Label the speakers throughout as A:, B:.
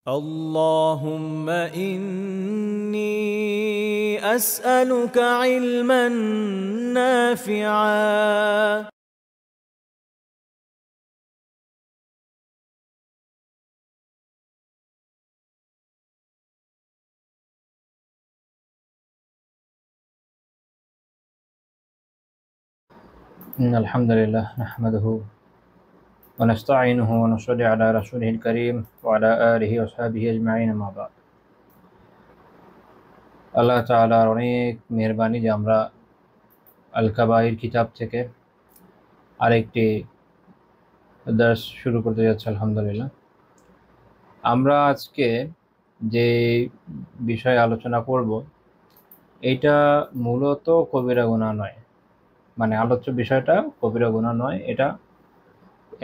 A: اللهم إني أسألك علما نافعا
B: إن الحمد لله نحمده ونستعينه ونصلي على رسوله الكريم وعلى آله وصحبه أجمعين ما بعد আল্লাহ তাআলার অনেক মেহেরবানি যে আমরা আল কাবাইর কিতাব থেকে আরেকটি দার্স শুরু করতে যাচ্ছি। আলহামদুলিল্লাহ, আমরা আজকে যে বিষয়ে আলোচনা করব এটা মূলত কবিরা গুনাহ নয়, মানে আলোচ্য বিষয়টা কবিরা গুনাহ নয়। এটা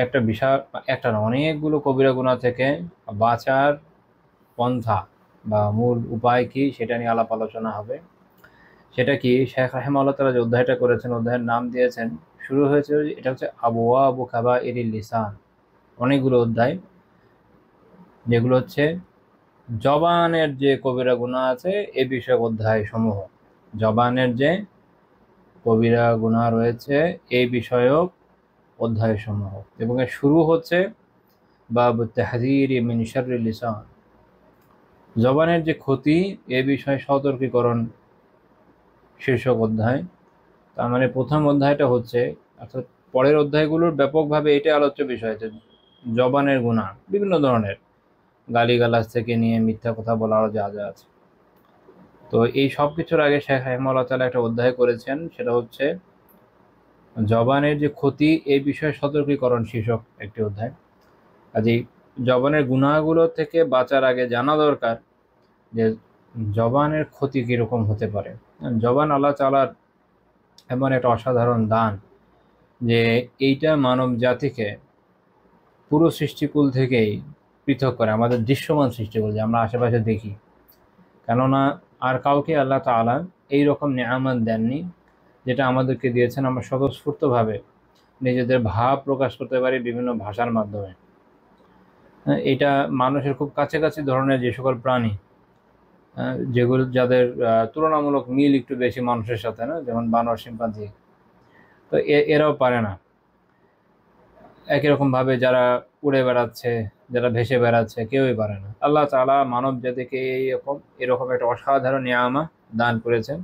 B: একটা বিষয়, একটা না, অনেকগুলো কবিরা গুনাহ থেকে বাঁচার পন্থা বা মূল উপায় কি সেটা নিয়ে আলাপ আলোচনা হবে। সেটা কি, শেখ রাহিমাহুল্লাহ তাআলা যে অধ্যায়টা করেছেন, অধ্যায়ের নাম দিয়েছেন, শুরু হয়েছে এটা হচ্ছে আবওয়াবু কাবাইরিল লিসান। অনেকগুলো অধ্যায় যেগুলো হচ্ছে জবানের যে কবিরা গুনাহ আছে এ বিষয়ক অধ্যায় সমূহ, জবানের যে কবিরা গুনাহ রয়েছে এই বিষয়ক অধ্যায় সমূহ, এবং এর শুরু হচ্ছে বাবু তাহযীরি মিন শাররিল লিসান, জবানের যে ক্ষতি এ বিষয়ে সতর্কীকরণ শীর্ষক অধ্যায়। তার মানে প্রথম অধ্যায়টা হচ্ছে, অর্থাৎ পরের অধ্যায়গুলোর ব্যাপকভাবে এটাই আলোচ্য বিষয় যে জবানের গুনাহ, বিভিন্ন ধরনের গালিগালাজ থেকে নিয়ে মিথ্যা কথা বলা আরও যা যা আছে। তো এই সব কিছুর আগে শেখ রাহিমাহুল্লাহ তাআলা একটা অধ্যায় করেছেন, সেটা হচ্ছে জবানের যে ক্ষতি এই বিষয়ে সতর্কীকরণ শীর্ষক একটি অধ্যায়। কাজেই জবানের গুনাহগুলো থেকে বাঁচার আগে জানা দরকার যে জবানের ক্ষতি কীরকম হতে পারে। জবান আল্লাহ তাআলার এমন একটা অসাধারণ দান যে এইটা মানব জাতিকে পুরো সৃষ্টিকুল থেকেই পৃথক করে, আমাদের দৃশ্যমান সৃষ্টিকুল যে আমরা আশেপাশে দেখি। কেননা আর কাউকে আল্লাহ তাআলা এই রকম নেয়ামত দেননি যেটা আমাদেরকে দিয়েছেন। আমরা স্বতঃস্ফূর্তভাবে নিজেদের ভাব প্রকাশ করতে পারি বিভিন্ন ভাষার মাধ্যমে। এটা মানুষের খুব কাছাকাছি ধরনের যে সকল প্রাণী, যেগুলো যাদের তুলনামূলক মিল একটু বেশি মানুষের সাথে, না, যেমন বানর, শিম্পাঞ্জি, তো এরাও পারে না। একই রকমভাবে যারা উড়ে বেড়াচ্ছে, যারা ভেসে বেড়াচ্ছে, কেউই পারে না। আল্লাহ তাআলা মানব জাতিকে এরকম একটা অসাধারণ নিয়ামত দান করেছেন,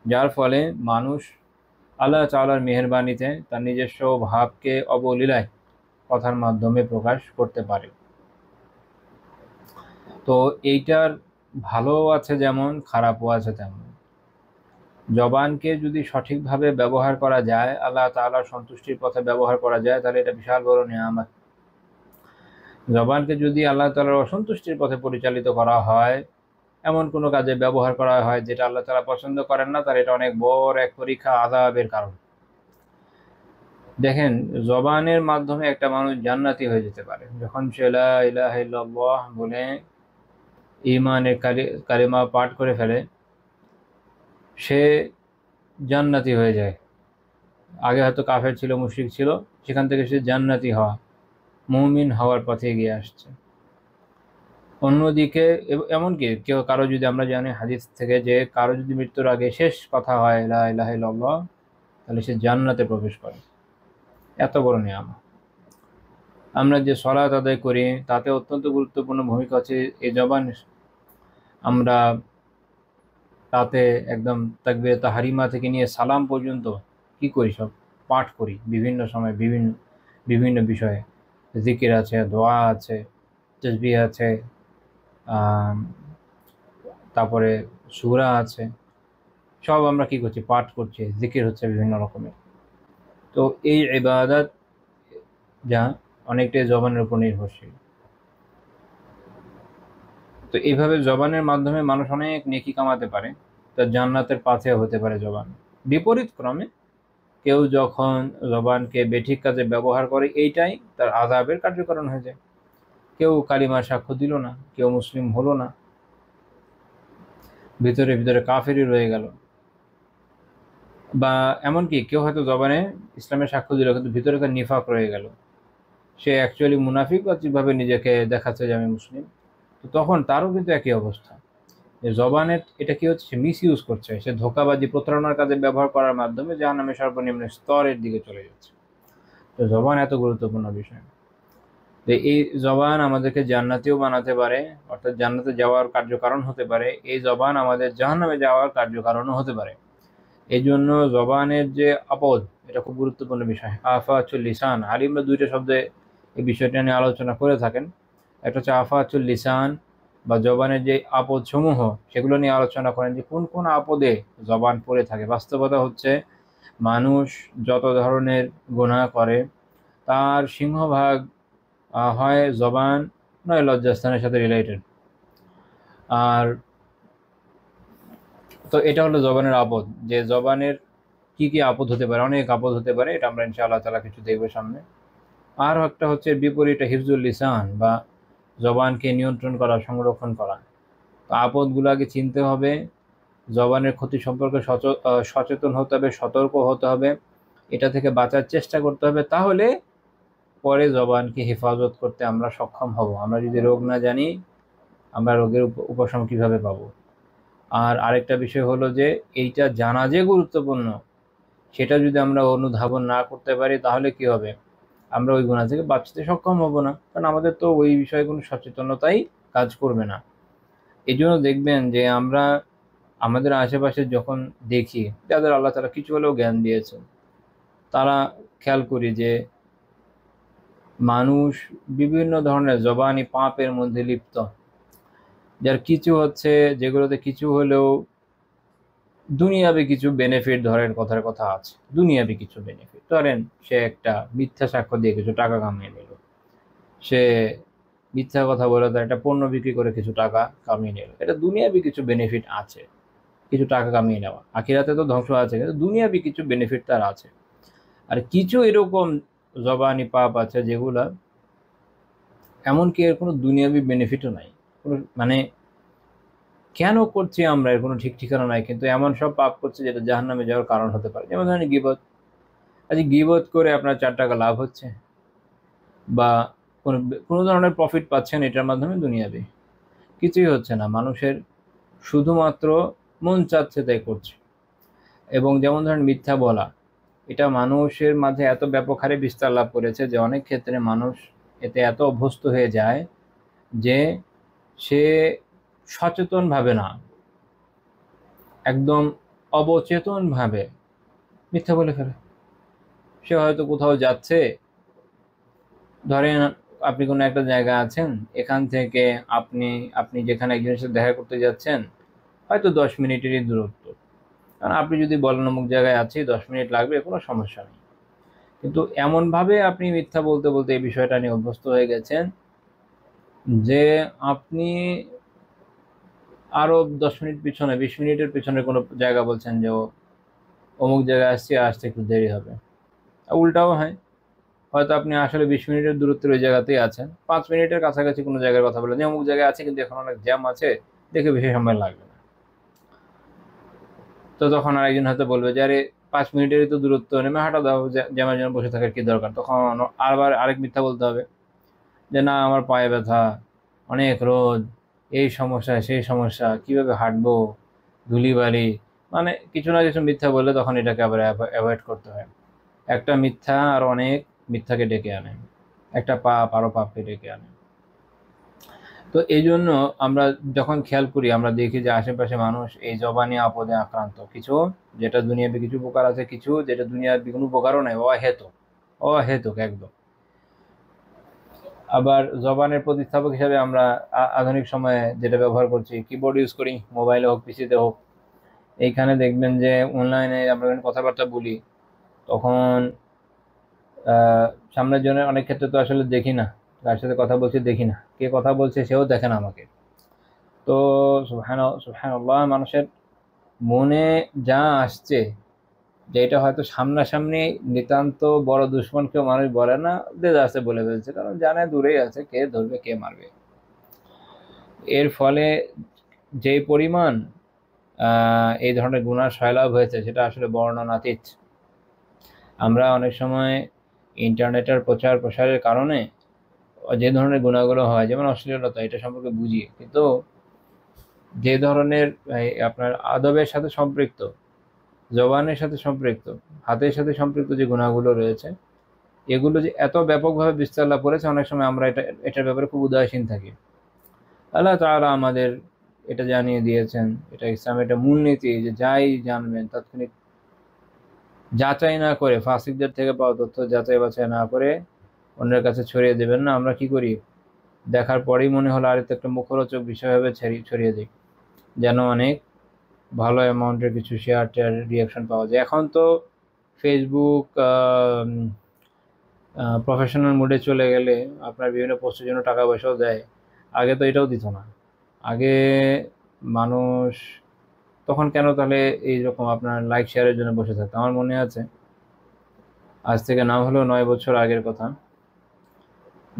B: যার ফলে মানুষ আল্লাহ তাআলার মেহেরবানিতে তার নিজস্ব ভাবকে অবলীলায় কথার মাধ্যমে প্রকাশ করতে পারে। তো এইটার ভালো আছে যেমন, খারাপও আছে তেমন। জবানকে যদি সঠিকভাবে ব্যবহার করা যায়, আল্লাহ তাআলার সন্তুষ্টির পথে ব্যবহার করা যায়, তাহলে এটা বিশাল বড় নিয়ামত। জবানকে যদি আল্লাহ তাআলার অসন্তুষ্টির পথে পরিচালিত করা হয়, এমন কোনো কাজে ব্যবহার করা হয় যেটা আল্লাহ তাআলা পছন্দ করেন না, তাহলে এটা অনেক বড় এক পরীক্ষা, আযাবের কারণ। দেখেন, জবানের মাধ্যমে একটা মানুষ জান্নাতি হয়ে যেতে পারে। যখন সে লা ইলাহা ইল্লাল্লাহ বলে ঈমানের কালিমা পাঠ করে ফেলে, সে জান্নাতি হয়ে যায়। আগে হয়তো কাফের ছিল, মুশরিক ছিল, সেখান থেকে সে জান্নাতি হওয়া, মুমিন হওয়ার পথে এগিয়ে আসছে। অন্যদিকে এমনকি কারো যদি, আমরা জানি হাদিস থেকে, যে কারো যদি মৃত্যুর আগে শেষ কথা হয় লা ইলাহা ইল্লাল্লাহ, তাহলে সে জান্নাতে প্রবেশ করে। এত বড় নিয়ামত। আমরা যে সালাত আদায় করি তাতে অত্যন্ত গুরুত্বপূর্ণ ভূমিকা আছে এই জবানের। আমরা তাতে একদম তাকবীরে তাহরিমা থেকে নিয়ে সালাম পর্যন্ত কি করি, সব পাঠ করি বিভিন্ন সময়, বিভিন্ন বিভিন্ন বিষয়ে। জিকির আছে, দোয়া আছে, তাসবিহ আছে, তারপরে সূরা আছে, সব আমরা কি করছি, পাঠ করছি, জিকির হচ্ছে বিভিন্ন রকমের। তো এই ইবাদত যা অনেকটাই জবানের উপর নির্ভরশীল। তো এইভাবে জবানের মাধ্যমে মানুষ অনেক নেকি কামাতে পারে, তার জান্নাতের পাথেয় হতে পারে জবান। বিপরীত ক্রমে কেউ যখন জবানকে বেঠিক কাজে ব্যবহার করে, এইটাই তার আযাবের কার্যকারণ হয়ে যায়। কেউ কালিমার সাক্ষ্য দিল না, কেউ মুসলিম হলো না, ভিতরে ভিতরে কাফেরই রয়ে গেল। বা এমনকি কেউ হয়তো জবানে ইসলামের সাক্ষ্য দিল কিন্তু ভিতরে তার নিফাক রয়ে গেল, সে অ্যাকচুয়ালি মুনাফিক, বা যেভাবে নিজেকে দেখাচ্ছে যে আমি মুসলিম। তো তখন তারও কিন্তু একই অবস্থা, যে জবানের এটা কি হচ্ছে, সে মিস ইউজ করছে, সে ধোঁকাবাজি প্রতারণার কাজে ব্যবহার করার মাধ্যমে জাহান্নামের সর্বনিম্ন স্তরের দিকে চলে যাচ্ছে। তো জবান এত গুরুত্বপূর্ণ বিষয়। তো এই জবান আমাদেরকে জান্নাতিও বানাতে পারে, অর্থাৎ জান্নাতে যাওয়ার কার্যকারণ হতে পারে, এই জবান আমাদের জাহান্নামে যাওয়ার কার্যকারণও হতে পারে। এই জন্য জবানের যে আপদ, এটা খুব গুরুত্বপূর্ণ বিষয়। আফাতুল লিসান, আলিমরা দুইটা শব্দে এই বিষয়টা নিয়ে আলোচনা করে থাকেন। একটা হচ্ছে আফাতুল লিসান বা জবানের যে আপদ সমূহ, সেগুলো নিয়ে আলোচনা করেন যে কোন কোন আপদে জবান পড়ে থাকে। বাস্তবতা হচ্ছে মানুষ যত ধরনের গুনাহ করে তার সিংহভাগ হয় জবান নয় লজ্জাস্থানের সাথে রিলেটেড। আর তো এটা হলো জবানের আপদ, যে জবানের কি কি আপদ হতে পারে, অনেক আপদ হতে পারে, এটা আমরা ইনশাআল্লাহ তাআলা কিছু দেখবো সামনে। আর একটা হচ্ছে বিপরীত হিফজুল লিসান বা জবানকে নিয়ন্ত্রণ করা, সংরক্ষণ করা। তো আপদগুলোকে চিনতে হবে, জবানের ক্ষতি সম্পর্কে সচেতন হতে হবে, সতর্ক হতে হবে, এটা থেকে বাঁচার চেষ্টা করতে হবে, তাহলে পরে জবানকে হেফাজত করতে আমরা সক্ষম হব। আমরা যদি রোগ না জানি, আমরা রোগের উপশম কিভাবে পাবো? আর আরেকটা বিষয় হলো যে এইটা জানা যে গুরুত্বপূর্ণ, সেটা যদি আমরা অনুধাবন না করতে পারি, তাহলে কি হবে? আমরা ওই গুণা থেকে বাঁচতে সক্ষম হব না, কারণ আমাদের তো ওই বিষয়ে কোনো সচেতনতাই কাজ করবে না। এই জন্য দেখবেন যে আমরা আমাদের আশেপাশে যখন দেখি যাদের আল্লাহ তাআলা কিছু হলেও জ্ঞান দিয়েছে, তারা খেয়াল করি যে মানুষ বিভিন্ন ধরনের জবানি পাপের মধ্যে লিপ্ত, যার কিছু হচ্ছে যেগুলোতে কিছু হলেও দুনিয়াবি কিছু বেনিফিট, ধরেন কথার কথা আছে দুনিয়াবি কিছু বেনিফিট, ধরেন সে একটা মিথ্যা সাক্ষ্য দিয়ে কিছু টাকা কামিয়ে নিল, সে মিথ্যা কথা বলে তার একটা পণ্য বিক্রি করে কিছু টাকা কামিয়ে নিল, এটা দুনিয়াবি কিছু বেনিফিট আছে, কিছু টাকা কামিয়ে নেওয়া। আখিরাতে তো ধ্বংস আছে, কিন্তু দুনিয়াবি কিছু বেনিফিট তার আছে। আর কিছু এরকম জবানি পাপ আছে যেগুলা এমনকি এর কোনো দুনিয়াবি বেনিফিটও নাই, কোনো মানে কেন করছি আমরা এর কোনো ঠিক ঠিকানা নাই, কিন্তু এমন সব পাপ করছে যেটা জাহান্নামে যাওয়ার কারণ হতে পারে। যেমন ধরেন গীবত, আজ গীবত করে আপনার 4 টাকা লাভ হচ্ছে বা কোনো কোনো ধরনের প্রফিট পাচ্ছেন এটার মাধ্যমে, দুনিয়াবি কিছুই হচ্ছে না, মানুষের শুধুমাত্র মন চাচ্ছে তাই করছে। এবং যেমন ধরেন মিথ্যা বলা, এটা মানুষের মাঝে এত ব্যাপক হারে বিস্তার লাভ করেছে যে অনেক ক্ষেত্রে মানুষ এতে এত অভ্যস্ত হয়ে যায় যে সে সচেতনভাবে না, একদম অবচেতনভাবে মিথ্যা বলে ফেলে। সে হয়তো কোথাও যাচ্ছে, ধরেন আপনি কোনো একটা জায়গায় আছেন, এখান থেকে আপনি আপনি যেখানে একজনের সাথে দেখা করতে যাচ্ছেন হয়তো 10 মিনিটেরই দূরত্ব, কারণ আপনি যদি বলেন অমুক জায়গায় আছি 10 মিনিট লাগবে, কোনো সমস্যা নেই, কিন্তু এমনভাবে আপনি মিথ্যা বলতে বলতে এই বিষয়টা নিয়ে অভ্যস্ত হয়ে গেছেন যে আপনি আরও 10 মিনিট পিছনে, 20 মিনিটের পিছনে কোনো জায়গা বলছেন যে অমুক জায়গায় আসছি, আসতে একটু দেরি হবে। উল্টাও হয়, হয়তো আপনি আসলে 20 মিনিটের দূরত্বের ওই জায়গাতেই আছেন, 5 মিনিটের কাছাকাছি কোনো জায়গার কথা বলেন যে অমুক জায়গায় আছে কিন্তু এখন অনেক জ্যাম আছে, দেখে বেশি সময় লাগবে না। তো তখন আরেকজন হয়তো বলবে যে আরে 5 মিনিটেরই তো দূরত্ব, নেমে হাঁটা দাও, জ্যামের জন্য বসে থাকার কি দরকার? তখন আবার আরেক মিথ্যা বলতে হবে যে না আমার পায়ে ব্যথা, অনেক রোদ, এই সমস্যা সেই সমস্যা, কিভাবে হাঁটবো, ধুলিবালি, মানে কিছু না কিছু মিথ্যা বললে তখন এটাকে আবার অ্যাভয়েড করতে হয়। একটা মিথ্যা আর অনেক মিথ্যাকে ডেকে আনে, একটা পাপ আরো পাপকে ডেকে আনে। তো এই জন্য আমরা যখন খেয়াল করি, আমরা দেখি যে আশেপাশে মানুষ এই জবানি আপদে আক্রান্ত, কিছু যেটা দুনিয়াবি কিছু উপকার আছে, কিছু যেটা দুনিয়াবি কোনো উপকারও নাই, অহেতুক, অহেতুক একদম। আবার জবানের প্রতিস্থাপক হিসাবে আমরা আধুনিক সময়ে যেটা ব্যবহার করছি, কিবোর্ড ইউজ করি, মোবাইলে হোক পিসিতে হোক। এইখানে দেখবেন যে অনলাইনে আমরা যখন কথাবার্তা বলি, তখন সামনের জনের অনেক ক্ষেত্রে তো আসলে দেখি না, তার সাথে কথা বলছি দেখি না, কে কথা বলছে সেও দেখে না আমাকে। তো সুবহানাল্লাহ, মানুষের মনে যা আসছে, যেটা হয়তো সামনাসামনি নিতান্ত বড় দুশ্মনকেও মানুষ বলে না, দেশে আছে বলে ফেলছে, কারণ জানে দূরেই আছে, কে ধরবে কে মারবে। এর ফলে যেই পরিমাণ এই ধরনের গুনাহ সয়লাভ হয়েছে সেটা আসলে বর্ণনাতীত। আমরা অনেক সময় ইন্টারনেটের প্রচার প্রসারের কারণে যে ধরনের গুণাগুলো হয়, যেমন অশ্লীলতা, এটা সম্পর্কে বুঝি, কিন্তু যে ধরনের আপনার আদবের সাথে সম্পৃক্ত, জবানের সাথে সম্পৃক্ত, হাতের সাথে সম্পৃক্ত যে গুণাগুলো রয়েছে, এগুলো যে এত ব্যাপকভাবে বিস্তার লাভ করেছে, অনেক সময় আমরা এটার ব্যাপারে খুব উদাসীন থাকি। আল্লাহ তাআলা আমাদের এটা জানিয়ে দিয়েছেন, এটা ইসলামের একটা মূলনীতি, যে যাই জানবেন তাৎক্ষণিক যাচাই না করে, ফাসিকদের থেকে পাওয়া তথ্য যাচাই বাছাই না করে অন্যের কাছে ছড়িয়ে দেবেন না। আমরা কি করি, দেখার পরেই মনে হলো আরে তো একটা মুখরোচক বিষয় হবে, ছড়িয়ে দিই, যেন অনেক ভালো অ্যামাউন্টের কিছু শেয়ার টেয়ার রিয়াকশন পাওয়া যায়। এখন তো ফেসবুক প্রফেশনাল মোডে চলে গেলে আপনার বিভিন্ন পোস্টের জন্য টাকা পয়সাও দেয়। আগে তো এটাও দিত না। আগে মানুষ তখন কেন তাহলে এইরকম আপনার লাইক শেয়ারের জন্য বসে থাকতো? আমার মনে আছে, আজ থেকে না হলেও 9 বছর আগের কথা।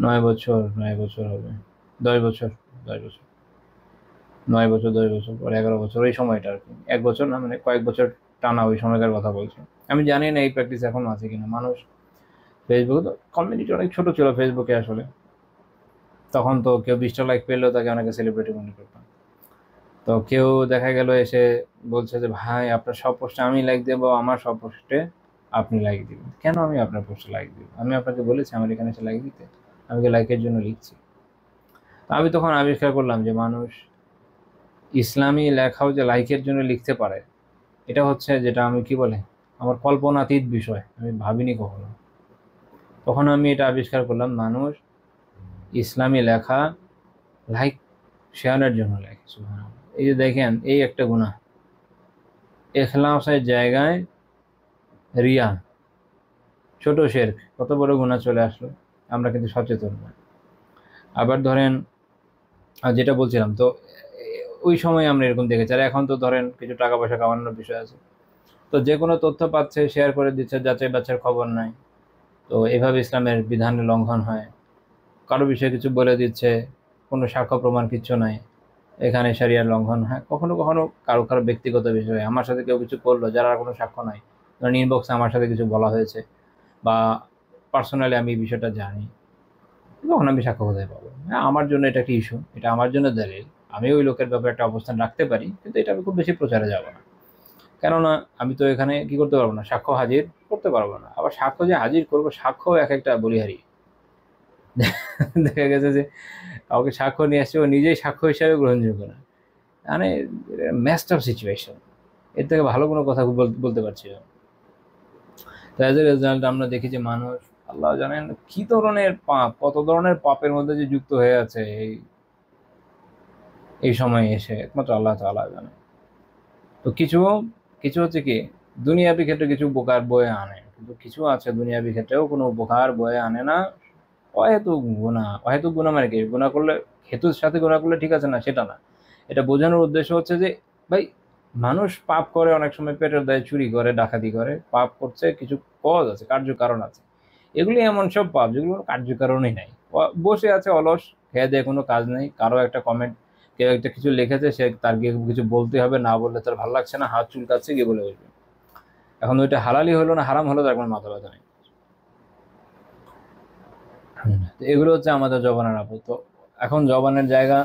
B: 9 বছর হবে, 10 বছর, 10 বছর, 9 বছর, 10 বছর পর 11 বছর, ওই সময়টা আর কি। 1 বছর না, মানে কয়েক বছর টানা ওই সময়কার কথা বলছি। আমি জানি না এই প্র্যাকটিস এখন আছে কিনা। মানুষ ফেসবুকে তো কমিউনিটি অনেক ছোট ছিল ফেসবুকে আসলে। তখন তো কেউ 20টা লাইক পেলেও তাকে অনেকে সেলিব্রিটি মনে করতাম। তো কেউ দেখা গেল এসে বলছে যে ভাই আপনার সব পোস্টে আমি লাইক দেবো, আমার সব পোস্টে আপনি লাইক দিবেন। কেন আমি আপনার পোস্টে লাইক দিব? আমি আপনাকে বলেছি আমার এখানে এসে লাইক দিতে? আমি কি লাইকের জন্য লিখছি? আমি তখন আবিষ্কার করলাম যে মানুষ ইসলামী লেখাও যে লাইকের জন্য লিখতে পারে, এটা হচ্ছে যেটা আমি কি বলে আমার কল্পনাতীত বিষয়, আমি ভাবিনি কখনো। তখন আমি এটা আবিষ্কার করলাম, মানুষ ইসলামী লেখা লাইক শেয়ারের জন্য লেখে। সুবহানাল্লাহ। এই যে দেখেন, এই একটা গুনাহ, ইখলাসের জায়গায় রিয়া, ছোট শিরক, কত বড় গুনাহ চলে আসলো, আমরা কিন্তু সচেতন না। আবার ধরেন যেটা বলছিলাম, তো ওই সময় আমরা এরকম দেখেছি। আর এখন তো ধরেন কিছু টাকা পয়সা কামানোর বিষয় আছে, তো যে কোনো তথ্য পাচ্ছে শেয়ার করে দিচ্ছে, যাচাই বাছাইয়ের খবর নাই। তো এভাবে ইসলামের বিধানের লঙ্ঘন হয়। কারো বিষয়ে কিছু বলে দিচ্ছে, কোনো সাক্ষ্য প্রমাণ কিচ্ছু নাই, এখানে শরিয়ার লঙ্ঘন হয়। কখনো কখনো কারো কারো ব্যক্তিগত বিষয়ে আমার সাথে কেউ কিছু করলো, যারা আর কোনো সাক্ষ্য নাই, ধরেন ইনবক্সে আমার সাথে কিছু বলা হয়েছে, বা পার্সোনালি আমি এই বিষয়টা জানি, তখন আমি সাক্ষ্য কোথায় পাবো? হ্যাঁ, আমার জন্য এটা একটা ইস্যু, এটা আমার জন্য দলিল, আমি ওই লোকের ব্যাপারে একটা অবস্থান রাখতে পারি, কিন্তু এটা আমি খুব বেশি প্রচারে যাব না। কেননা আমি তো এখানে কি করতে পারবো না, সাক্ষ্য হাজির করতে পারবো না। আবার সাক্ষ্য যে হাজির করবো, সাক্ষ্য এক একটা বলিহারি। দেখা গেছে যে কাউকে সাক্ষ্য নিয়ে আসছে, ও নিজেই সাক্ষ্য হিসাবে গ্রহণযোগ্য না। মানে ম্যাস্ট অফ সিচুয়েশন, এর থেকে ভালো কোনো কথা বলতে পারছি না। তো অ্যাজ এ রেজাল্ট আমরা দেখি যে মানুষ, আল্লাহ জানেন কি ধরনের পাপ, কত ধরনের পাপের মধ্যে যে যুক্ত হয়ে আছে এই সময়ে এসে, একমাত্র আল্লাহ তাআলা জানে। তো কিছু কিছু হচ্ছে কি, দুনিয়াবি ক্ষেত্রে কিছু উপকার বয়ে আনে, কিন্তু কিছু আছে দুনিয়াবি ক্ষেত্রেও কোনো উপকার বয়ে আনে না। অহেতুক গুণা মানে কি, গুণা করলে হেতুর সাথে গুণা করলে ঠিক আছে না, সেটা না। এটা বোঝানোর উদ্দেশ্য হচ্ছে যে ভাই, মানুষ পাপ করে অনেক সময় পেটের দায়ে, চুরি করে, ডাকাতি করে, পাপ করছে, কিছু কজ আছে, কার্যকারণ আছে। এগুলি এমন সব পাপ যেগুলো কোনো কার্যকারণই নাই। বসে আছে অলস, খেয়ে দেয়ে, কোনো কাজ নেই, কারো একটা কমেন্ট, কেউ একটা কিছু লিখেছে, সে তার গিয়ে কিছু বলতে হবে, না বললে তার ভালো লাগছে না, হাত চুলকাচ্ছে, গিয়ে বলে বসবে। এখন ওইটা হালালি হলো না হারাম হলো, তার কোনো মাথা ব্যথা নেই। তো এগুলো হচ্ছে আমাদের জবানের আপদ। তো এখন জবানের জায়গা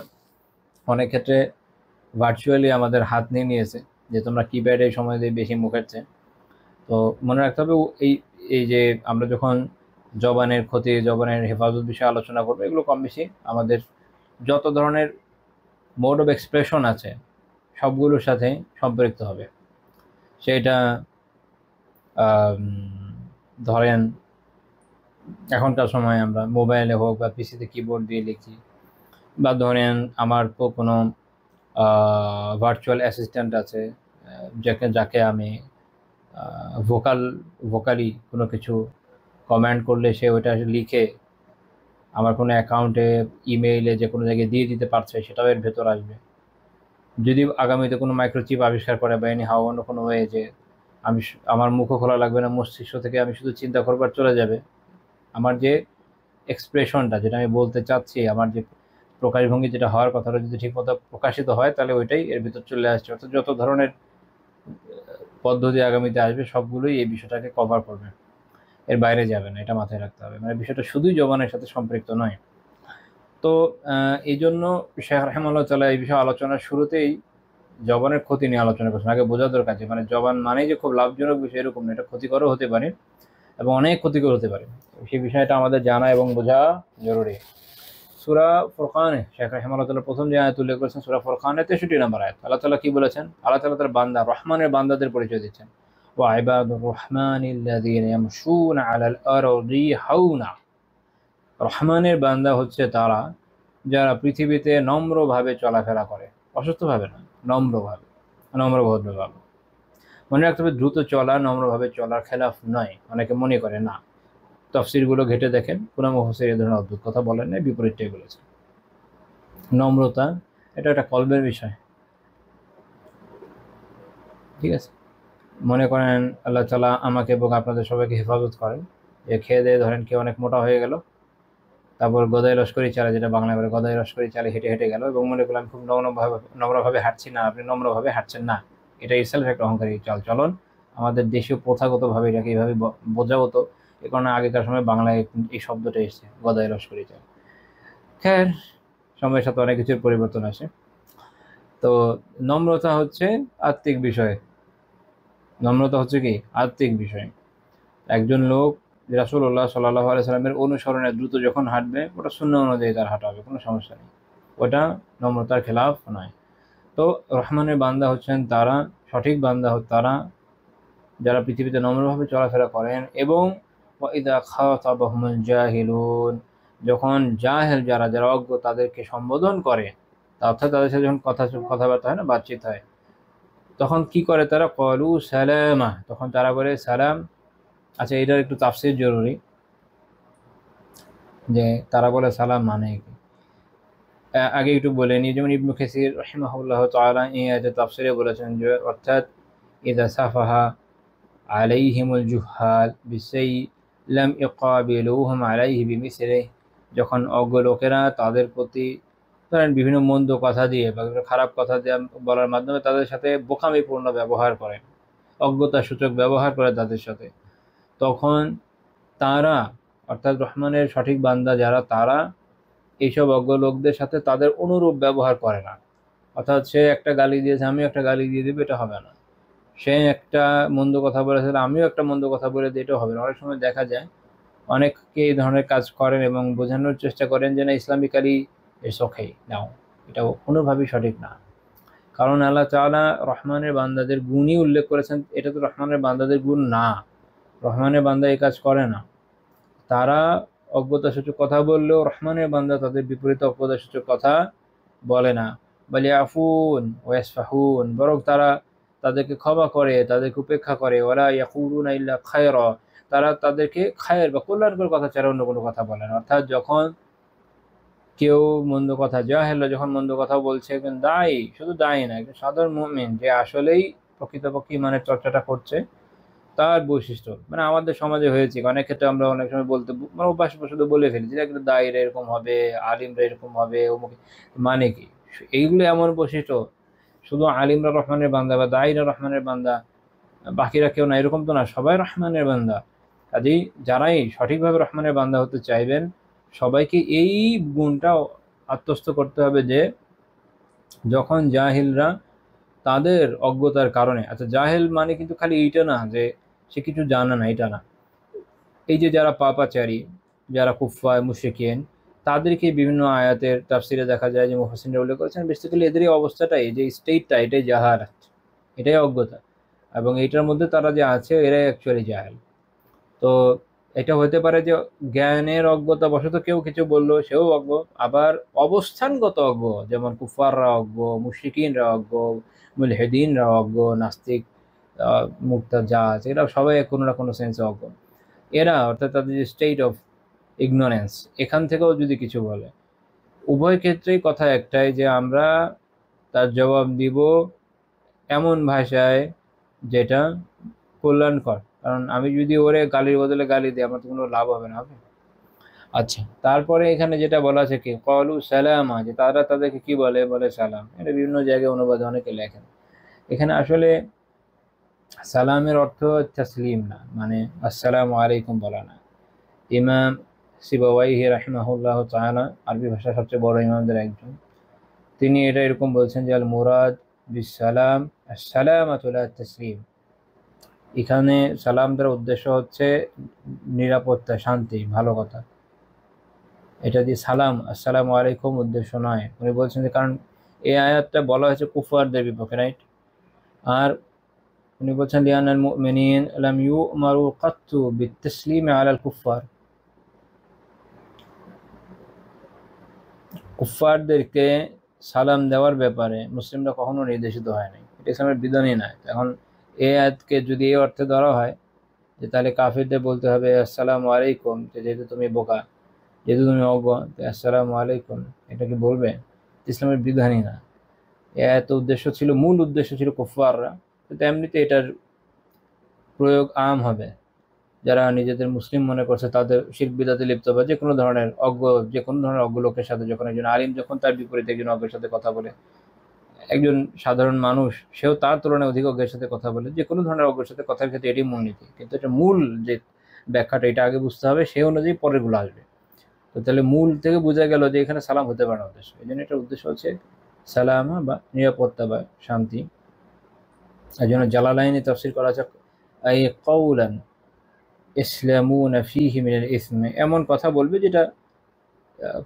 B: অনেক ক্ষেত্রে ভার্চুয়ালি আমাদের হাত নিয়ে নিয়েছে, যে তোমরা কিপ্যাডে সময় দিয়ে বেশি মুখের চেয়ে। তো মনে রাখতে হবে, এই এই যে আমরা যখন জবানের ক্ষতি, জবানের হেফাজত বিষয়ে আলোচনা করবো, এগুলো কম বেশি আমাদের যত ধরনের মোড অফ এক্সপ্রেশন আছে সবগুলোর সাথে সম্পৃক্ত হবে। সেটা ধরেন এখনকার সময় আমরা মোবাইলে হোক বা পিসিতে কিবোর্ড দিয়ে লিখি, বা ধরেন আমার তো কোনো ভার্চুয়াল অ্যাসিস্ট্যান্ট আছে, যাকে আমি ভোকালি কোনো কিছু কমেন্ট করলে সে ওইটা লিখে আমার কোনো অ্যাকাউন্টে, ইমেইলে, যে কোনো জায়গায় দিয়ে দিতে পারছে, সেটাও এর ভেতর আসবে। যদি আগামীতে কোনো মাইক্রোচিপ আবিষ্কার করে বা এনি হাও অন্য কোনো ওয়ে, যে আমার মুখও খোলা লাগবে না, মস্তিষ্ক থেকে আমি শুধু চিন্তা করবার চলে যাবে, আমার যে এক্সপ্রেশনটা, যেটা আমি বলতে চাচ্ছি, আমার যে প্রকাশভঙ্গি যেটা হওয়ার কথা, যদি ঠিকমতো প্রকাশিত হয়, তাহলে ওইটাই এর ভিতর চলে আসছে। অর্থাৎ যত ধরনের পদ্ধতি আগামীতে আসবে সবগুলোই এই বিষয়টাকে কভার করবে, এর বাইরে যাবে না, এটা মাথায় রাখতে হবে। মানে বিষয়টা শুধুই জবানের সাথে সম্পৃক্ত নয়। তো এই জন্য শেখ রাহিমাহুল্লাহ তাআলা এই বিষয়ে আলোচনার শুরুতেই জবানের ক্ষতি নিয়ে আলোচনা করছেন। আগে বোঝা দরকার যে মানে জবান মানেই যে খুব লাভজনক বিষয় এরকম না, এটা ক্ষতিকরও হতে পারে এবং অনেক ক্ষতিকর হতে পারে। সেই বিষয়টা আমাদের জানা এবং বোঝা জরুরি। সূরা ফুরকানে শেখ রাহিমাহুল্লাহ তাআলা প্রথম যে আয়াত উল্লেখ করেছেন সূরা ফুরকানের 63 নম্বর আয়াত। আল্লাহ তাআলা কি বলেছেন? আল্লাহ তাআলা তার বান্দা রহমানের বান্দাদের পরিচয় দিচ্ছেন। ওয়া ইবাদুর রহমানিল্লাযীনা ইয়ামশুনা আলাল আরদি হাওনা। রহমানের বান্দা হচ্ছে তারা যারা পৃথিবীতে নম্রভাবে চলাফেরা করে, অসুস্থভাবে না, নম্রভাবে, নম্রভদ্রভাবে। মনে রাখতে হবে দ্রুত চলা নম্রভাবে চলার খেলাফ নয়। অনেকে মনে করে না, তফসিরগুলো ঘেটে দেখেন কোনো মুফাসসির এই ধরনের অদ্ভুত কথা বলেন নাই, বিপরীতটাই বলেছেন। নম্রতা এটা একটা কলবের বিষয়, ঠিক আছে? মনে করেন আল্লাহ তাআলা আমাকে এবং আপনাদের সবাইকে হেফাজত করেন, যে খেয়ে দিয়ে ধরেন কেউ অনেক মোটা হয়ে গেল, তারপর গদাই লস্করি চালে, যেটা বাংলা বলে গদাই লস্করি চালে হেঁটে হেঁটে গেল এবং মনে করলাম খুব নম্রভাবে হাঁটছি। না, আপনি নম্রভাবে হাঁটছেন না, এটা ইটসেলফ একটা অহংকারী চাল চলন। আমাদের দেশীয় প্রথাগতভাবে এটাকে এইভাবে বোঝা হতো, এ কারণে আগেকার সময় বাংলায় এই শব্দটা এসেছে, গদাই লস্করি চাল। খের সময়ের সাথে অনেক কিছুর পরিবর্তন আসে। তো নম্রতা হচ্ছে আত্মিক বিষয়। নম্রতা হচ্ছে কি আত্মিক বিষয়। একজন লোক রাসূলুল্লাহ সাল্লাল্লাহু আলাইহি সাল্লামের অনুসরণে দ্রুত যখন হাঁটবে, ওটা সুন্নাহ অনুযায়ী তার হাঁটা হবে, কোনো সমস্যা নেই, ওটা নম্রতার খেলাফ নয়। তো রহমানের বান্দা হচ্ছেন তারা, সঠিক বান্দা তারা যারা পৃথিবীতে নম্রভাবে চলাফেরা করেন এবং ওয়াইদা খাতাবাহুমুল জাহিলুন, যখন জাহেল যারা যারা অজ্ঞ তাদেরকে সম্বোধন করে, অর্থাৎ তাদের সাথে যখন কথাবার্তা হয় না, বাতচিত হয়, তখন কি করে তারা? ক্বালু সালামা, তখন তারা বলে সালাম। আচ্ছা, এটার একটু তাফসীর জরুরি, যে তারা বলে সালাম মানে কি। আগে একটু বলে নিই, যেমন ইবনু কাসির রাহিমাহুল্লাহ তাআলা এই আয়াতের তাফসীরে বলেছেন যে অর্থাৎ ইযা সাফাহা আলাইহিমুল জুহাল বিসাই লাম ইকাবিলুহুম আলাইহি বিমিসলিহি, যখন অজ্ঞ লোকেরা তাদের প্রতি ধরেন বিভিন্ন মন্দ কথা দিয়ে বা বিভিন্ন খারাপ কথা দিয়ে বলার মাধ্যমে তাদের সাথে বোকামিপূর্ণ ব্যবহার করে, অজ্ঞতা সূচক ব্যবহার করে তাদের সাথে, তখন তারা অর্থাৎ রহমানের সঠিক বান্দা যারা তারা এইসব অজ্ঞ লোকদের সাথে তাদের অনুরূপ ব্যবহার করে না। অর্থাৎ সে একটা গালি দিয়েছে, আমিও একটা গালি দিয়ে দেবো, এটা হবে না। সে একটা মন্দ কথা বলেছে, আমিও একটা মন্দ কথা বলে দিই, এটা হবে না। অনেক সময় দেখা যায় অনেকে এই ধরনের কাজ করেন এবং বোঝানোর চেষ্টা করেন যে না, ইসলামিক্যালি ইটস ওকে নাও, এটা কোনোভাবেই সঠিক না। কারণ আল্লাহ তাআলা রহমানের বান্দাদের গুণই উল্লেখ করেছেন, এটা তো রহমানের বান্দাদের গুণ না। রহমানের বান্দা এই কাজ করে না। তারা অজ্ঞতাসূচক কথা বললেও রহমানের বান্দা তাদের বিপরীতে অজ্ঞতাসূচক কথা বলে না। বল ইয়াফুন ওয়া ইয়াসফাহুন, বরং তারা তাদেরকে ক্ষমা করে, তাদেরকে উপেক্ষা করে। ওয়ালা ইয়াকুলুনা ইল্লা খায়রা, তারা তাদেরকে খায়ের বা কল্যাণকর কথা ছাড়া অন্য কোনো কথা বলে না। অর্থাৎ যখন কেউ মন্দ কথা, জাহেলরা যখন মন্দ কথা বলছে, একজন দায়ী, শুধু দায়ী না, একজন সাধারণ মুমিন যে আসলেই প্রকৃতপক্ষে ইমানের চর্চাটা করছে, তার বৈশিষ্ট্য মানে আমাদের সমাজে হয়েছে অনেক ক্ষেত্রে আমরা অনেক সময় বলতে মানে অভ্যাস শুধু বলে ফেলি যে একটা দায়ীরা এরকম হবে, আলিমরা এরকম হবে, অমুক। মানে কি এইগুলো এমন বৈশিষ্ট্য শুধু আলিমরা রহমানের বান্দা বা দায়ীরা রহমানের বান্দা, বাকিরা কেউ না, এরকম তো না, সবাই রহমানের বান্দা। কাজেই যারাই সঠিকভাবে রহমানের বান্দা হতে চাইবেন, সবাইকে এই গুণটা আত্মস্থ করতে হবে যে যখন জাহিলরা তাদের অজ্ঞতার কারণে, আচ্ছা জাহেল মানে কিন্তু খালি এইটা না যে সে কিছু জানে না, এটা না। এই যে যারা পাপাচারী, যারা কুফফার মুশরিকিন, তাদেরকে বিভিন্ন আয়াতের তাফসিরে দেখা যায় যে মুফাসসিররা উল্লেখ করেছেন বেসিক্যালি এদেরই অবস্থাটাই, যে স্টেটটা, এটাই জাহালাত, এটাই অজ্ঞতা, এবং এইটার মধ্যে তারা যে আছে এরাই অ্যাকচুয়ালি জাহেল। তো এটা হতে পারে যে জ্ঞানের অজ্ঞতা বশত কেউ কিছু বললো, সেও অজ্ঞ, আবার অবস্থানগত অজ্ঞ, যেমন কুফাররা অজ্ঞ, মুশরিকিনরা অজ্ঞ, মুলহিদিনরা অজ্ঞ, নাস্তিক, মুর্তাজা আছে, এরা সবাই কোনো না কোনো সেন্সে অজ্ঞ। এরা অর্থাৎ তাদের যে স্টেট অফ ইগনোরেন্স, এখান থেকেও যদি কিছু বলে, উভয় ক্ষেত্রেই কথা একটাই যে আমরা তার জবাব দিব এমন ভাষায় যেটা কল্যাণকর। কারণ আমি যদি ওরে গালির বদলে গালি দিই, আমার তো কোনো লাভ হবে না, হবে? আচ্ছা, তারপরে এখানে যেটা বলা আছে কি ক্বালু সালামা, যে তারা তাদেরকে কি বলে? বলে সালাম। এটা বিভিন্ন জায়গায় অনুবাদে অনেকে লেখেন। এখানে আসলে সালামের অর্থ তাসলিম না, মানে আসসালামু আলাইকুম বলা না। ইমাম সিবাওয়াইহি রাহিমাহুল্লাহ তাআলা, আরবি ভাষার সবচেয়ে বড় ইমামদের একজন, তিনি এটা এরকম বলছেন যে আল মুরাদ বিসালাম আসসালামাতু লা তাসলিম। এখানে সালাম দ্বারা উদ্দেশ্য হচ্ছে নিরাপত্তা, শান্তি, ভালো কথা। এটা দিয়ে সালাম আসসালামু আলাইকুম উদ্দেশ্য নয়। উনি বলছেন যে কারণ এই আয়াতটা বলা হয়েছে কুফারদের বিপক্ষে, রাইট? আর উনি বলছেন লিআনাল মুমিনিন লাম ইউমারু কাত্তু বিতাসলিমি আলাল কুফার, কুফফারদেরকে সালাম দেওয়ার ব্যাপারে মুসলিমরা কখনো নির্দেশিত হয় নাই, এটা ইসলামের বিধানই নয়। এখন এই আয়াতকে যদি এই অর্থে ধরা হয় যে তাহলে কাফিরদের বলতে হবে আসসালামু আলাইকুম, যেহেতু তুমি বোকা, যেহেতু তুমি অজ্ঞ, আসসালামু আলাইকুম, এটা কি বলবে? ইসলামের বিধানই না। এই আয়াত উদ্দেশ্য ছিল, মূল উদ্দেশ্য ছিল কুফফাররা, কিন্তু এমনিতে এটার প্রয়োগ আম হবে। যারা নিজেদের মুসলিম মনে করছে তাদের শিরক বিদআতে লিপ্ত বা যে কোনো ধরনের অজ্ঞ লোকের সাথে, যখন একজন আলিম যখন তার বিপরীতে একজন অজ্ঞের সাথে কথা বলে, একজন সাধারণ মানুষ সেও তার তুলনায় অধিক অজ্ঞের সাথে কথা বলে, যে কোনো ধরনের অজ্ঞের সাথে কথার ক্ষেত্রে এটি মূলনীতি। কিন্তু এটা মূল যে ব্যাখ্যাটা, এটা আগে বুঝতে হবে, সেই অনুযায়ী পরেরগুলো আসবে। তো তাহলে মূল থেকে বোঝা গেল যে এখানে সালাম হতে পারে না উদ্দেশ্য, এই জন্য এটার উদ্দেশ্য হচ্ছে সালামা বা নিরাপত্তা বা শান্তি। এই জন্য জালালাইনে তাফসীর করা আছে আই কওলান ইসলামুনা ফীহি মিনাল ইসমি, এমন কথা বলবে যেটা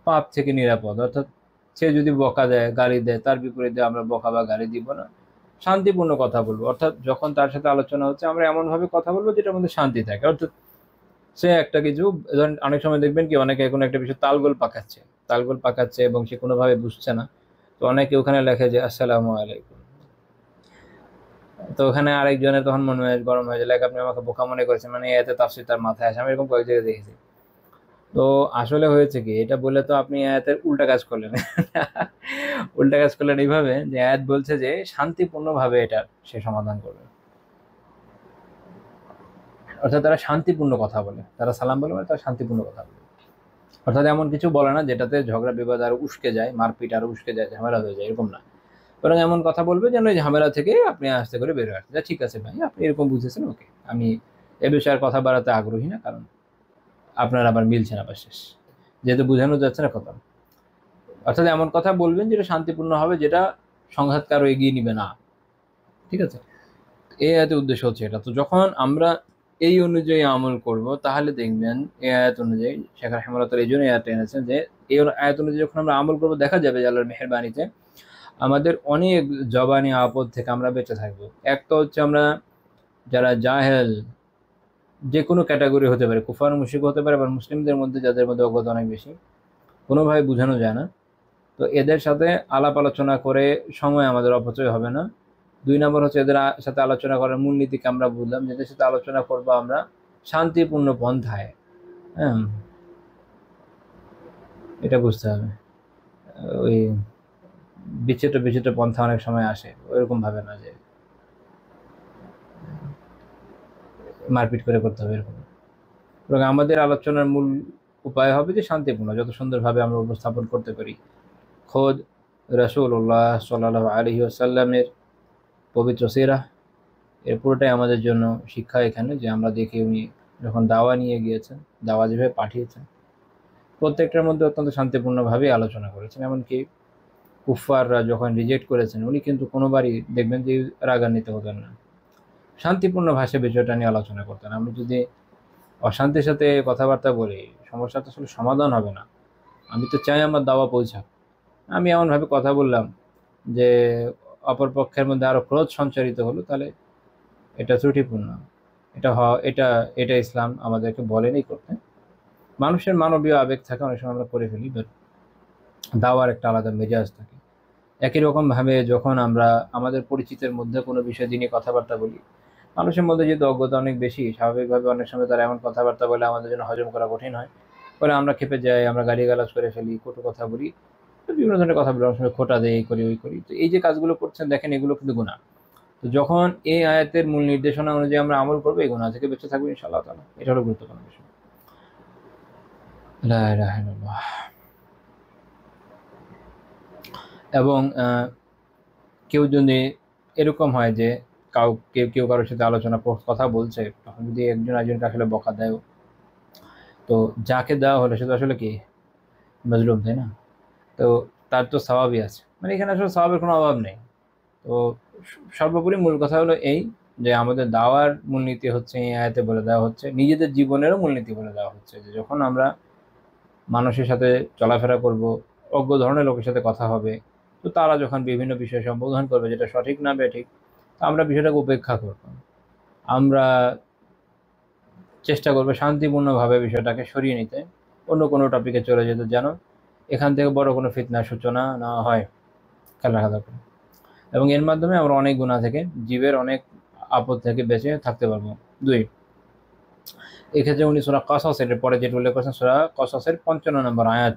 B: পাপ থেকে নিরাপদ। অর্থাৎ সে যদি বকা দেয়, গালি দেয়, তার বিপরীতে আমরা বকা বা গালি দিব না, শান্তিপূর্ণ কথা বলবো। অর্থাৎ যখন তার সাথে আলোচনা হচ্ছে আমরা এমনভাবে কথা বলবো যেটার মধ্যে শান্তি থাকে। অর্থাৎ সে একটা কিছু, ধরেন অনেক সময় দেখবেন কি অনেকে কোনো একটা বিষয় তালগোল পাকাচ্ছে এবং সে কোনোভাবে বুঝছে না, তো অনেকে ওখানে লেখে যে আসসালামু আলাইকুম। তো ওখানে আরেকজনের তখন মনে হয় গরম হয়ে যায়, লেখ আপনি আমাকে বোকা মনে করেছেন, মানে এতে তাফসীর তার মাথায় আসে। আমি এরকম কয়েক জায়গায় দেখেছি। তো আসলে হয়েছে কি, এটা বলে তো আপনি আয়াতের উল্টা কাজ করলেন। উল্টা কাজ করলেন এইভাবে যে আয়াত বলছে যে শান্তিপূর্ণভাবে এটা সে সমাধান করবে। অর্থাৎ তারা শান্তিপূর্ণ কথা বলে, তারা সালাম বলে মানে তারা শান্তিপূর্ণ কথা বলে। অর্থাৎ এমন কিছু বলে না যেটাতে ঝগড়া বিবাদ আরো উস্কে যায়, মারপিট আরো উস্কে যায়, ঝামেলা হয়ে যায়, এরকম না। বরং এমন কথা বলবে যেন এই ঝামেলা থেকে আপনি আস্তে করে বের হয়ে আসতে, ঠিক আছে ভাই আপনি এরকম বুঝেছেন, ওকে, আমি এ বিষয়ে আর কথা বাড়াতে আগ্রহী না, কারণ আপনার আবার মিলছে না, আবার শেষ, যেহেতু বোঝানো যাচ্ছে না কথা। অর্থাৎ এমন কথা বলবেন যেটা শান্তিপূর্ণ হবে, যেটা সংঘাতকে আরো এগিয়ে নিবে না, ঠিক আছে? এই আয়াতের উদ্দেশ্য হচ্ছে এটা। তো যখন আমরা এই অনুযায়ী আমল করব, তাহলে দেখবেন এই আয়াত অনুযায়ী, শেখ রাহিমাহুল্লাহ তাআলা এই জন্য আয়াত এনেছেন যে এই আয়াত অনুযায়ী যখন আমরা আমল করব, দেখা যাবে যে আল্লাহর মেহেরবানিতে আমাদের অনেক জবানি আপদ থেকে আমরা বেঁচে থাকবো। এক তো হচ্ছে আমরা যারা জাহেল, যে কোনো ক্যাটাগরি হতে পারে, কুফার মুশরিক হতে পারে, আবার মুসলিমদের মধ্যে যাদের মধ্যে অজ্ঞতা অনেক বেশি, কোনোভাবে বোঝানো যায় না, তো এদের সাথে আলাপ আলোচনা করে সময় আমাদের অপচয় হবে না। দুই নম্বর হচ্ছে এদের সাথে আলোচনা করার মূলনীতিকে আমরা বুঝলাম, যেদের সাথে আলোচনা করবো আমরা শান্তিপূর্ণ পন্থায়। হ্যাঁ, এটা বুঝতে হবে। ওই বিচিত্র বিচিত্র পন্থা অনেক সময় আসে, ওইরকম ভাবে না যে মারপিট করে করতে হবে, এরকম। এবং আমাদের আলোচনার মূল উপায় হবে যে শান্তিপূর্ণ, যত সুন্দরভাবে আমরা উপস্থাপন করতে পারি। খোদ রাসূলুল্লাহ সাল্লাল্লাহু আলাইহি ওয়াসাল্লামের পবিত্র সিরাহ, এর পুরোটাই আমাদের জন্য শিক্ষা এখানে, যে আমরা দেখি উনি যখন দাওয়া নিয়ে গিয়েছেন, দাওয়া যেভাবে পাঠিয়েছেন, প্রত্যেকটার মধ্যে অত্যন্ত শান্তিপূর্ণভাবেই আলোচনা করেছেন। এমনকি কুফফাররা যখন রিজেক্ট করেছেন, উনি কিন্তু কোনোবারই দেখবেন যে রাগান্বিত হতেন না, শান্তিপূর্ণ ভাষায় বিষয়টা নিয়ে আলোচনা করতেন। আমি যদি অশান্তির সাথে কথাবার্তা বলি, সমস্যা তো আসলে সমাধান হবে না। আমি তো চাই আমার দাওয়া পৌঁছাক, আমি এমনভাবে কথা বললাম যে অপর পক্ষের মধ্যে আরো ক্রোধ সঞ্চারিত হলো, তাহলে এটা ত্রুটিপূর্ণ। এটা এটা ইসলাম আমাদেরকে বলেনি করতে। মানুষের মানবীয় আবেগ থাকে, অনেক সময় আমরা করে ফেলি, বাট দাওয়ার একটা আলাদা মেজাজ থাকে। একই রকমভাবে যখন আমরা আমাদের পরিচিতের মধ্যে কোনো বিষয় নিয়ে কথাবার্তা বলি, মানুষের মধ্যে যেহেতু অজ্ঞতা অনেক বেশি, স্বাভাবিকভাবে অনেক সময় তারা এমন কথাবার্তা বলে আমাদের জন্য হজম করা কঠিন হয়, ফলে আমরা ক্ষেপে যাই, আমরা গালিগালাজ করে ফেলি, কটু কথা বলি, বিভিন্ন ধরনের কথা বলি, অনেক সময় খোঁটা দেয়, এই করি ওই করি। তো এই যে কাজগুলো করছেন দেখেন, এগুলো কিন্তু গুনাহ। তো যখন এই আয়াতের মূল নির্দেশনা অনুযায়ী আমরা আমল করবো, এই গুনাহ থেকে বেঁচে থাকবো ইনশাআল্লাহ তাআলা। এটা হলো গুরুত্বপূর্ণ বিষয়। লা ইলাহা ইল্লাল্লাহ। এবং কেউ যদি এরকম হয় যে কেউ কারোর সাথে কথা বলছে, তখন যদি একজন একজনকে আসলে বকা দেয়, তো যাকে দেওয়া হলো সে তো আসলে কি মজলুম, তাই না? তো তার তো স্বভাবই আছে, মানে এখানে আসলে স্বভাবের কোনো অভাব নেই। তো সর্বোপরি মূল কথা হলো এই যে আমাদের দাওয়ার মূলনীতি হচ্ছে এই আয়াতে বলে দেওয়া হচ্ছে, নিজেদের জীবনেরও মূলনীতি বলে দেওয়া হচ্ছে যে যখন আমরা মানুষের সাথে চলাফেরা করব, অজ্ঞ ধরনের লোকের সাথে কথা হবে, তো তারা যখন বিভিন্ন বিষয় সম্বোধন করবে যেটা সঠিক না বেঠিক, তো আমরা বিষয়টাকে উপেক্ষা করব। আমরা চেষ্টা করবো শান্তিপূর্ণভাবে বিষয়টাকে সরিয়ে নিতে, অন্য কোনো টপিকে চলে যেতে, যেন এখান থেকে বড় কোনো ফিতনার সূচনা না হয়। খেয়াল রাখা দরকার। এবং এর মাধ্যমে আমরা অনেক গুনাহ থেকে, জীবের অনেক আপদ থেকে বেঁচে থাকতে পারবো। 2, এক্ষেত্রে উনি সূরা কসসের পরে যেটা উল্লেখ করেছেন সূরা কসসের 55 নম্বর আয়াত,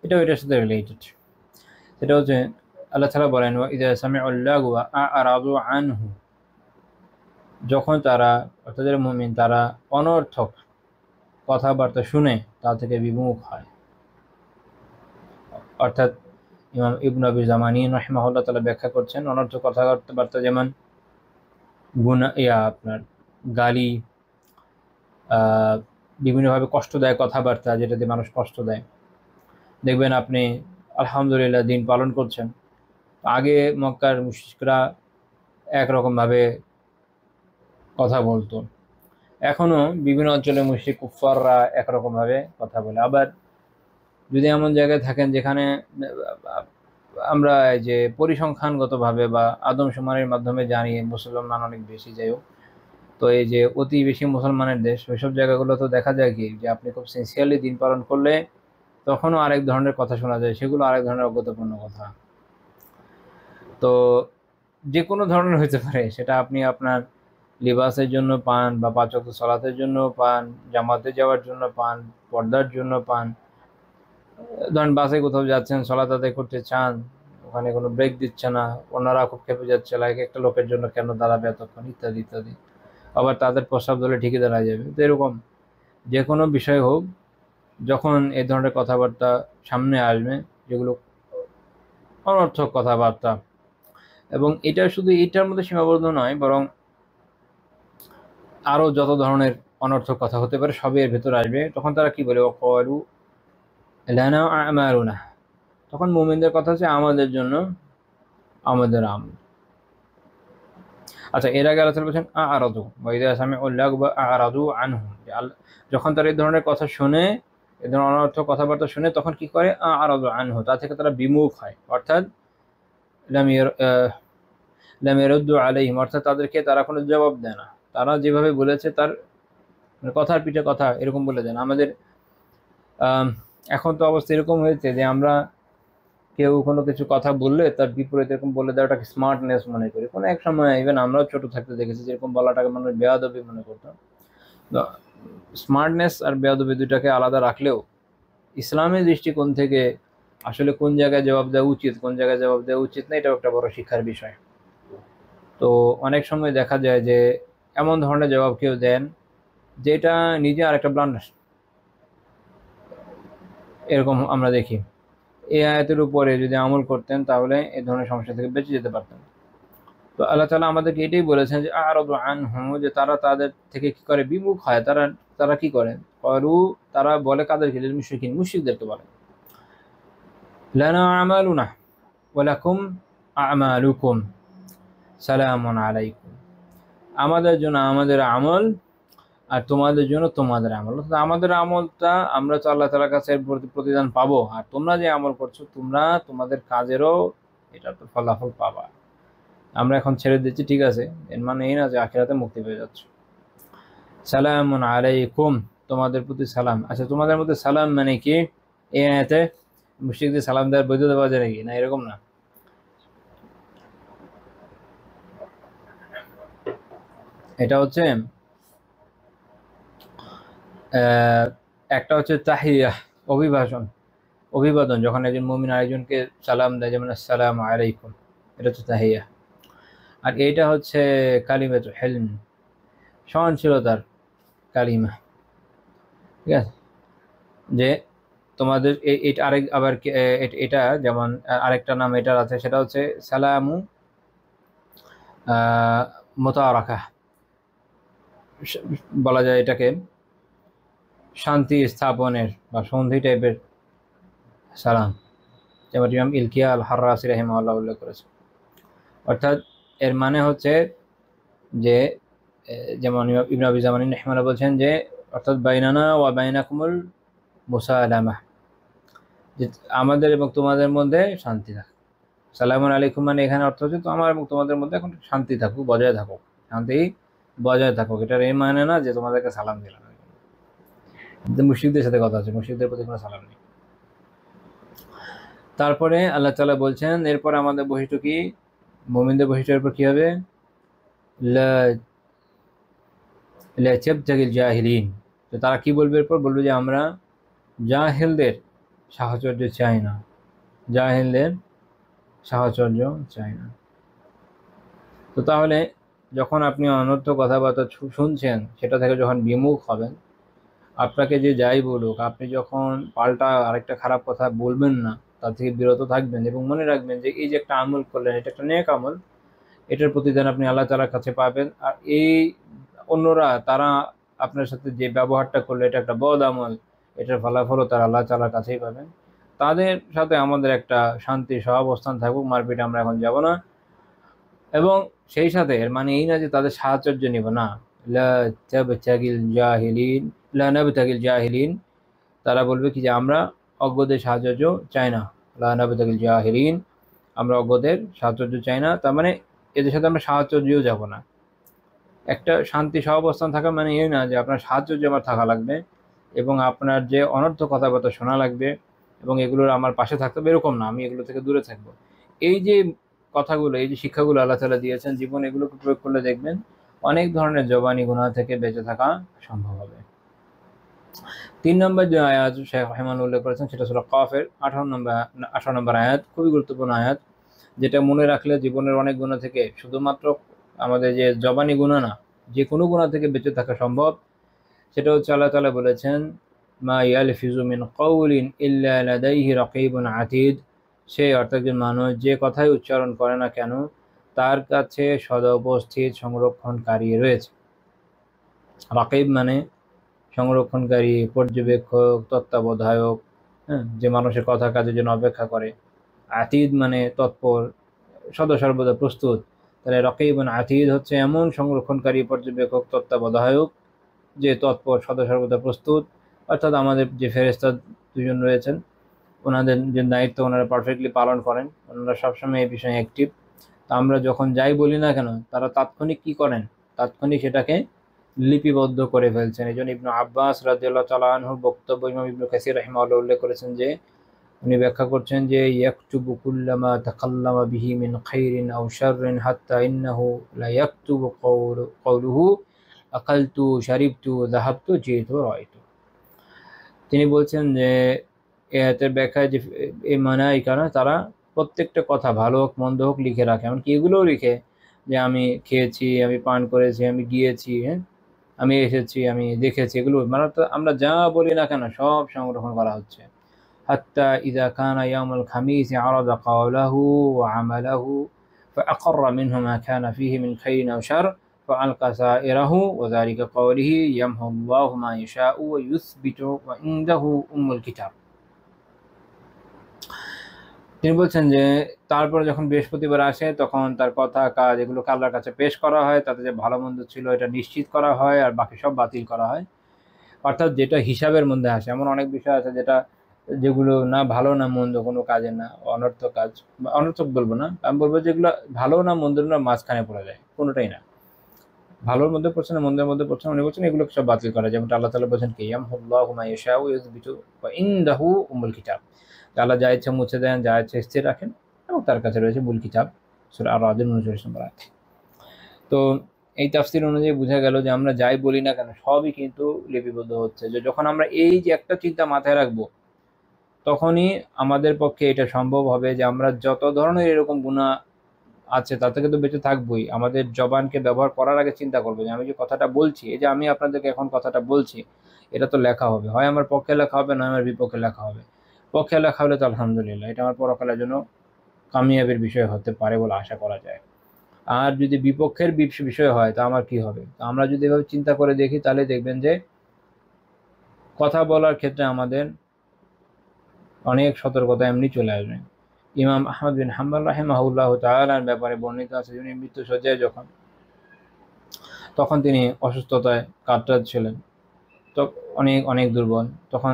B: এটাও এটার সাথে রিলেটেড। সেটা হচ্ছে আল্লাহ তাআলা বলেন, ওয়া ইযা সামি'ুল লাগওয়া আ'রাদু আনহু, যখন তারা অর্থাৎ মুমিন তারা অনর্থক কথাবার্তা শুনে তা থেকে বিমুখ হয়। অর্থাৎ ইমাম ইবনে আবি জামানী রাহিমাহুল্লাহ তাআলা ব্যাখ্যা করছেন অনর্থক কথাবার্তা যেমন গুনাহ, আপনার গালি, বিভিন্নভাবে কষ্টদায়ক কথাবার্তা যেটাতে মানুষ কষ্ট দেয়। দেখবেন আপনি আলহামদুলিল্লাহ দিন পালন করছেন, আগে মক্কার মুশরিকরা একরকমভাবে কথা বলতো, এখনও বিভিন্ন অঞ্চলে মুশরিক কুফাররা একরকমভাবে কথা বলে। আবার যদি এমন জায়গায় থাকেন যেখানে আমরা এই যে পরিসংখ্যানগতভাবে বা আদমশুমারির মাধ্যমে জানি মুসলমান অনেক বেশি, যাই হোক, তো এই যে অতি বেশি মুসলমানের দেশ, ওইসব জায়গাগুলো তো দেখা যায় কি যে আপনি খুব সিনসিয়ারলি দিন পালন করলে তখনও আরেক ধরনের কথা শোনা যায়, সেগুলো আরেক ধরনের অজ্ঞতাপূর্ণ কথা। তো যে কোনো ধরনের হতে পারে, সেটা আপনি আপনার লিবাসের জন্য পান, বা 5 ওয়াক্ত সালাতের জন্য পান, জামাতে যাওয়ার জন্য পান, পর্দার জন্য পান। ধরেন বাসে কোথাও যাচ্ছেন, সালাত আদায় করতে চান, ওখানে কোনো ব্রেক দিচ্ছে না, ওনারা খুব খেপে যাচ্ছে, লাইক একটা লোকের জন্য কেন দাঁড়াবে এতক্ষণ, ইত্যাদি ইত্যাদি। আবার তাদের প্রস্রাব দলে ঠিকই দাঁড়ায় যাবে। তো এরকম যে কোনো বিষয় হোক, যখন এই ধরনের কথাবার্তা সামনে আসবে যেগুলো অনর্থক কথাবার্তা, এবং এটা শুধু এটার মধ্যে সীমাবদ্ধ নয়, বরং আরও যত ধরনের অনর্থক কথা হতে পারে সবই এর ভেতর আসবে। তখন তারা কি বলে, ওয়াকালু লানা আমালুনা, তখন মুমিনদের কথা হচ্ছে আমাদের জন্য আমাদের আমল। আচ্ছা, এর আগে আল্লাহ বলছেন আ'রাদু ওয়া ইযা সামি'ুল লাগওয়া আ'রাদু আনহু, যখন তারা এই ধরনের কথা শুনে, এই ধরনের অনর্থক কথাবার্তা শুনে, তখন কি করে, আ'রাদু আনহু, তা থেকে তারা বিমুখ হয়। অর্থাৎ লাম ইয়ারুদ্দু আলাইহিম, অর্থাৎ তাদেরকে তারা কোনো জবাব দেয় না, তারা যেভাবে বলেছে তার মানে কথার পিঠে কথা এরকম বলে দেন। আমাদের এখন তো অবস্থা এরকম হয়েছে যে আমরা কেউ কোনো কিছু কথা বললে তার বিপরীত এরকম বলে দেওয়াটাকে স্মার্টনেস মনে করি। কোনো এক সময় ইভেন আমরাও ছোট থাকতে দেখেছি যেরকম বলাটাকে মানুষ বেয়াদবি মনে করতাম। তো স্মার্টনেস আর বেয়াদবি দুটাকে আলাদা রাখলেও ইসলামের দৃষ্টিকোণ থেকে আসলে কোন জায়গায় জবাব দেওয়া উচিত, কোন জায়গায় জবাব দেওয়া উচিত না, এটাও একটা বড় শিক্ষার বিষয়। তো অনেক সময় দেখা যায় যে এমন ধরনের জবাব কেউ দেন যেটা নিজে আরেকটা ব্লান্ডার, এরকম আমরা দেখি। এই আয়াতের উপরে যদি আমল করতেন তাহলে এই ধরনের সমস্যা থেকে বেঁচে যেতে পারতেন। তো আল্লাহ তাআলা আমাদেরকে এটাই বলেছেন যে আ'রাদু আনহু, যে তারা তাদের থেকে কি করে, বিমুখ হয়। তারা কি করে, ক্বালু, তারা বলে কাদেরকে, লিল মুশরিকিন, মুশরিকদেরকে বলে, লানা আমালুনা ওয়া লাকুম আমালুকুম সালামুন আলাইকুম, আমাদের জন্য আমাদের আমল আর তোমাদের জন্য তোমাদের আমল। অর্থাৎ আমাদের আমলটা আমরা তো আল্লাহ তাআলার কাছে প্রতিদান পাবো, আর তোমরা যে আমল করছো তোমরা তোমাদের কাজেরও এটা তো ফলাফল পাবা। আমরা এখন ছেড়ে দিচ্ছি, ঠিক আছে, এর মানে এই না যে আখিরাতে মুক্তি পেয়ে যাচ্ছ। সালামুন আলাইকুম, তোমাদের প্রতি সালাম। আচ্ছা, তোমাদের মধ্যে সালাম মানে কি? এই আয়াতে মুশরিকদের সালাম দেওয়ার বৈধতা পাওয়া যায় নাকি? না, এরকম না। এটা হচ্ছে একটা হচ্ছে তাহিয়া, অভিবাদন, যখন একজন মুমিন আরেকজনকে সালাম দেয়, যেমন আসসালামু আলাইকুম, এটা হচ্ছে তাহিয়া। আর এইটা হচ্ছে কালিমাতুল হিলম, সহনশীলতার কালিমা। ঠিক আছে, যে তোমাদের এটা আরেক আবার এটা যেমন আরেকটা নাম এটার আছে, সেটা হচ্ছে সালামু মুতারাকা বলা যায় এটাকে, শান্তি স্থাপনের বা সন্ধি টাইপের সালাম, যেমন ইমাম ইলকিয়া আল হাররাসি রাহিমাহুল্লাহ উল্লেখ করেছে। অর্থাৎ এর মানে হচ্ছে যে যেমন ইবনে আবি জামানী রাহিমাহুল্লাহ বলছেন যে অর্থাৎ বাইনানা ওয়া বাইনাকুমুল মুসালামা, যে আমাদের এবং তোমাদের মধ্যে শান্তি থাকুক। সালামুন আলাইকুম মানে এখানে অর্থ হচ্ছে তো আমার এবং তোমাদের মধ্যে এখন শান্তি থাকুক, বজায় থাকুক, শান্তি বজায় থাকুক। এটার এই মানে না যে তোমাদেরকে সালাম দিলাম, মুশরিকদের সাথে কথা আছে, মুশরিকদের প্রতি কোনো সালাম নেই। তারপরে আল্লাহ তাআলা বলছেন এরপর আমাদের বৈশিষ্ট্য কি, মুমিনদের বৈশিষ্ট্যের উপর কি হবে, লা লা তাবতাগিল জাহিলিন, তো তারা কি বলবে এরপর, বলবে যে আমরা জাহেলদের সাহচর্য চাই না, জাহেলদের সাহচর্য চাই না। তো তাহলে যখন আপনি অনর্থ কথাবার্তা শুনছেন, সেটা থেকে যখন বিমুখ হবেন, আপনাকে যে যাই বলুক, আপনি যখন পাল্টা আরেকটা খারাপ কথা বলবেন না, তার থেকে বিরত থাকবেন এবং মনে রাখবেন যে এই যে একটা আমল করলেন, এটা একটা নেক আমল, এটার প্রতিদান আপনি আল্লাহ তাআলার কাছে পাবেন। আর এই অন্যরা তারা আপনার সাথে যে ব্যবহারটা করলো, এটা একটা বদ আমল, এটার ফলাফলও তারা আল্লাহ তাআলার কাছেই পাবেন। তাদের সাথে আমাদের একটা শান্তি সহাবস্থান থাকুক, মারপিট আমরা এখন যাব না। এবং সেই সাথে এর মানে এই না যে তাদের সাহচর্য নিব না, লা তাবতাগিল জাহিলিন, লা নাবতাগিল জাহিলিন, তারা বলবে কি যে আমরা অজ্ঞদের সাহচর্য চাই না, লা নাবতাগিল জাহিলিন, আমরা অজ্ঞদের সাহচর্য চাই না। তার মানে এদের সাথে আমরা সাহচর্যও যাব না। একটা শান্তি সহাবস্থান থাকা মানে এই না যে আপনার সাহচর্য আমার থাকা লাগবে এবং আপনার যে অনর্থ কথাবার্তা শোনা লাগবে এবং এগুলোর আমার পাশে থাকতে হবে, এরকম না, আমি এগুলো থেকে দূরে থাকবো। এই যে কথাগুলো, এই যে শিক্ষাগুলো আল্লাহ তাআলা দিয়েছেন, জীবন এগুলোকে প্রয়োগ করলে দেখবেন অনেক ধরনের জবানি গুনাহ থেকে বেঁচে থাকা সম্ভব হবে। 3 নম্বর যে আয়াত শেখ রহমান উল্লেখ করেছেন সেটা ছিল কফের 18 নম্বর আয়াত, খুবই গুরুত্বপূর্ণ আয়াত, যেটা মনে রাখলে জীবনের অনেক গুনাহ থেকে, শুধুমাত্র আমাদের যে জবানি গুনাহ না, যে কোনো গুনাহ থেকে বেঁচে থাকা সম্ভব। সেটা হচ্ছে আল্লাহ তাআলা বলেছেন মা ইয়ালফিজু মিন কাউলিন ইল্লা লাদাইহি রাকিবুন আতীদ, সে অর্থাৎ একজন মানুষ যে কথাই উচ্চারণ করে না কেন, তার কাছে সদা উপস্থিত সংরক্ষণকারী রয়েছে। রাকিব মানে সংরক্ষণকারী, পর্যবেক্ষক, তত্ত্বাবধায়ক, হ্যাঁ, যে মানুষের কথা কাজের জন্য অপেক্ষা করে। আতীদ মানে তৎপর, সদা সর্বদা প্রস্তুত। তাহলে রাকিবুন আতীদ হচ্ছে এমন সংরক্ষণকারী, পর্যবেক্ষক, তত্ত্বাবধায়ক যে তৎপর, সদা সর্বদা প্রস্তুত। অর্থাৎ আমাদের যে ফেরেশতা দুজন রয়েছেন, ওনাদের যে দায়িত্ব ওনারা পারফেক্টলি পালন করেন, ওনারা সবসময় এই বিষয়ে অ্যাক্টিভ। তো আমরা যখন যাই বলি না কেন, তারা তাৎক্ষণিক কি করেন, তাৎক্ষণিক সেটাকে লিপিবদ্ধ করে ফেলছেন। এই জন্য ইবনু আব্বাস রাদিয়াল্লাহু তাআলা আনহুর বক্তব্য ইমাম ইবনু কাসির রাহিমাহুল্লাহ উল্লেখ করেছেন যে, উনি ব্যাখ্যা করছেন যে ইয়াকতুবু কুল্লামা তাকাল্লামা বিহি মিন খাইরিন আও শাররিন হাত্তা ইন্নাহু লা ইয়াকতুবু কওলুহু আকালতু শারিবতু যাহাবতু জিতু রাইতু। তিনি বলছেন যে এর ব্যাখ্যায় যে এই মালায়েকা না, তারা প্রত্যেকটা কথা ভালো হোক মন্দ হোক লিখে রাখে, এমনকি এগুলোও লিখে যে আমি খেয়েছি, আমি পান করেছি, আমি গিয়েছি, হ্যাঁ, আমি এসেছি, আমি দেখেছি, এগুলো মানে তো আমরা যা বলি না কেন সব সংরক্ষণ করা হচ্ছে। হাত্তা ইযা কানা ইয়াউমুল খামিস আরাদা কাওলাহু ওয়া আমালাহু فأقر منه ما كان فيه من خير أو شر فألقى سائره وذلك قوله يمحو الله ما يشاء ويثبت وعنده أم الكتاب। তিনি বলছেন যে তারপরে যখন বৃহস্পতিবার আসে, তখন তার কথা কাজ এগুলোকে আল্লাহর কাছে পেশ করা হয়, তাতে যে ভালো মন্দ ছিল এটা নিশ্চিত করা হয় আর বাকি সব বাতিল করা হয়। অর্থাৎ যেটা হিসাবের মধ্যে আসে, এমন অনেক বিষয় আছে যেগুলো না ভালো না মন্দ, কোনো কাজে না, অনর্থক কাজ, অনর্থক বলবো না, আমি বলবো যেগুলো ভালো না মন্দ না, মাঝখানে পড়ে যায়, কোনোটাই না, ভালোর মধ্যে পড়ছে না মন্দের মধ্যে পড়ছে না, উনি বলছেন এগুলো সব বাতিল করা। যেমন আল্লাহ তাআলা বলছেন কি ইয়ামহুল্লাহু মা ইয়াশাউ ওয়া ইউসবিতু ওয়া ইনদাহু উম্মুল কিতাব, আল্লাহ যা ইচ্ছা মুছে দেন, যা ইচ্ছা স্থির রাখেন এবং তার কাছে রয়েছে মূল কিতাব। সূরা আর-রা'দের 39 নম্বর আয়াত। তো এই তাফসীর অনুযায়ী বোঝা গেল যে আমরা যাই বলি না কেন সবই কিন্তু লিপিবদ্ধ হচ্ছে। যে যখন আমরা এই যে একটা চিন্তা মাথায় রাখবো, তখনই আমাদের পক্ষে এটা সম্ভব হবে যে আমরা যত ধরনের এরকম গুনাহ আছে তা থেকে তো বেঁচে থাকবোই। আমাদের জবানকে ব্যবহার করার আগে চিন্তা করবো যে আমি যে কথাটা বলছি, এই যে আমি আপনাদেরকে এখন কথাটা বলছি, এটা তো লেখা হবে, হয় আমার পক্ষে লেখা হবে, না আমার বিপক্ষে লেখা হবে। পক্ষে লেখা হলে তো আলহামদুলিল্লাহ, এটা আমার পরকালের জন্য কামিয়াবির বিষয় হতে পারে বলে আশা করা যায়। আর যদি বিপক্ষের বিষয় হয় তা আমার কি হবে? তো আমরা যদি এভাবে চিন্তা করে দেখি, তাহলে দেখবেন যে কথা বলার ক্ষেত্রে আমাদের অনেক সতর্কতা এমনি চলে আসবে। ইমাম আহমদ বিন হাম্বল রাহিমাহুল্লাহ তাআলার ব্যাপারে বর্ণিত আছে, যিনি মৃত্যুশয্যায় তখন তিনি অসুস্থতায় কাতরাচ্ছিলেন, তো অনেক অনেক দুর্বল। তখন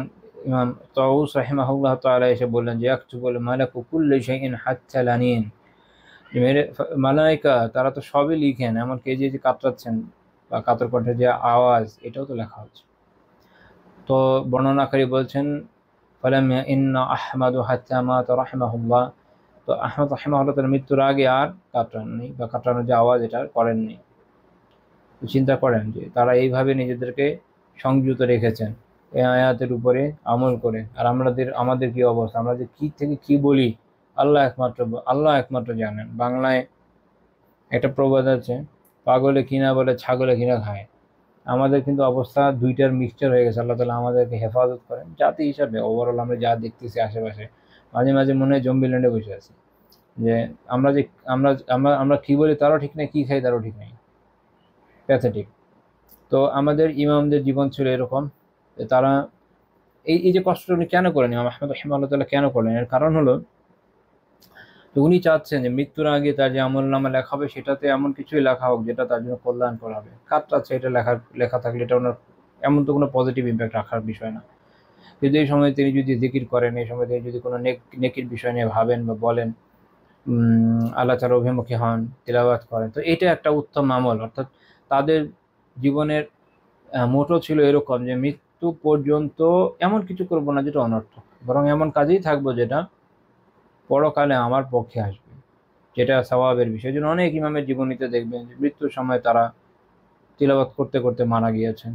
B: ইমাম তাউস রাহিমাহুল্লাহ তাআলা এসে বললেন যে ইয়াকতুবুল মালাকু কুল্লি শাইইন হাত্তা লানিন, মেরে মালাইকা তারা তো সবই লিখেন, এমনকি এই যে কাতরাচ্ছেন বা কাতর কণ্ঠের যে আওয়াজ, এটাও তো লেখা হচ্ছে। তো বর্ণনাকারী বলছেন ফালাম ইন্না আহমাদু হাত্তা মাতা রাহিমাহুল্লাহ, তো আহমদ রাহিমাহুল্লাহ তার মৃত্যুর আগে আর কাতরাননি বা কাতরানোর যে আওয়াজ এটা করেননি। চিন্তা করেন যে তারা এইভাবে নিজেদেরকে সংযত রেখেছেন এই আয়াতের উপরে আমল করে। আর আমাদের কি অবস্থা, আমরা যে কি থেকে কি বলি আল্লাহ একমাত্র জানেন। বাংলায় একটা প্রবাদ আছে, পাগলে কিনা বলে ছাগলে কিনা খায়। আমাদের কিন্তু অবস্থা দুইটার মিক্সচার হয়ে গেছে। আল্লাহ তাআলা আমাদেরকে হেফাজত করেন জাতি হিসাবে। ওভারঅল আমরা যা দেখতেছি আশেপাশে, মাঝে মাঝে মনে হয় জম্বিল্যান্ডে বসে আছি, যে আমরা যে আমরা আমরা আমরা কি বলি তারও ঠিক নেই, কি খাই তারও ঠিক নেই, প্যাথেটিক। তো আমাদের ইমামদের জীবন ছিল এরকম, তারা এই যে কষ্টটা উনি কেন করেন, ইমাম আহমদ রাহিমাহুল্লাহ তাআলা কেন করলেন, এর কারণ হলো তো উনি চাচ্ছেন যে মৃত্যুর আগে তার যে আমলনামা লেখা হবে সেটাতে এমন কিছুই লেখা হোক যেটা তার জন্য কল্যাণকর হবে। কাতরাচ্ছে এটা লেখা থাকলে এটা ওনার এমন তো কোনো পজিটিভ ইম্প্যাক্ট রাখার বিষয় না। কিন্তু এই সময় তিনি যদি জিকির করেন, এই সময় তিনি যদি কোনো নেকির বিষয় নিয়ে ভাবেন বা বলেন, আল্লাহ তাআলার অভিমুখী হন, তিলাওয়াত করেন, তো এটা একটা উত্তম আমল। অর্থাৎ তাদের জীবনের মোটো ছিল এরকম যে মৃত্যু পর্যন্ত এমন কিছু করব না যেটা অনর্থক, বরং এমন কাজেই থাকবো যেটা পরকালে আমার পক্ষে আসবে, যেটা সওয়াবের বিষয়। এই জন্য অনেক ইমামের জীবনীতে দেখবেন যে মৃত্যুর সময় তারা তিলাওয়াত করতে করতে মারা গিয়েছেন।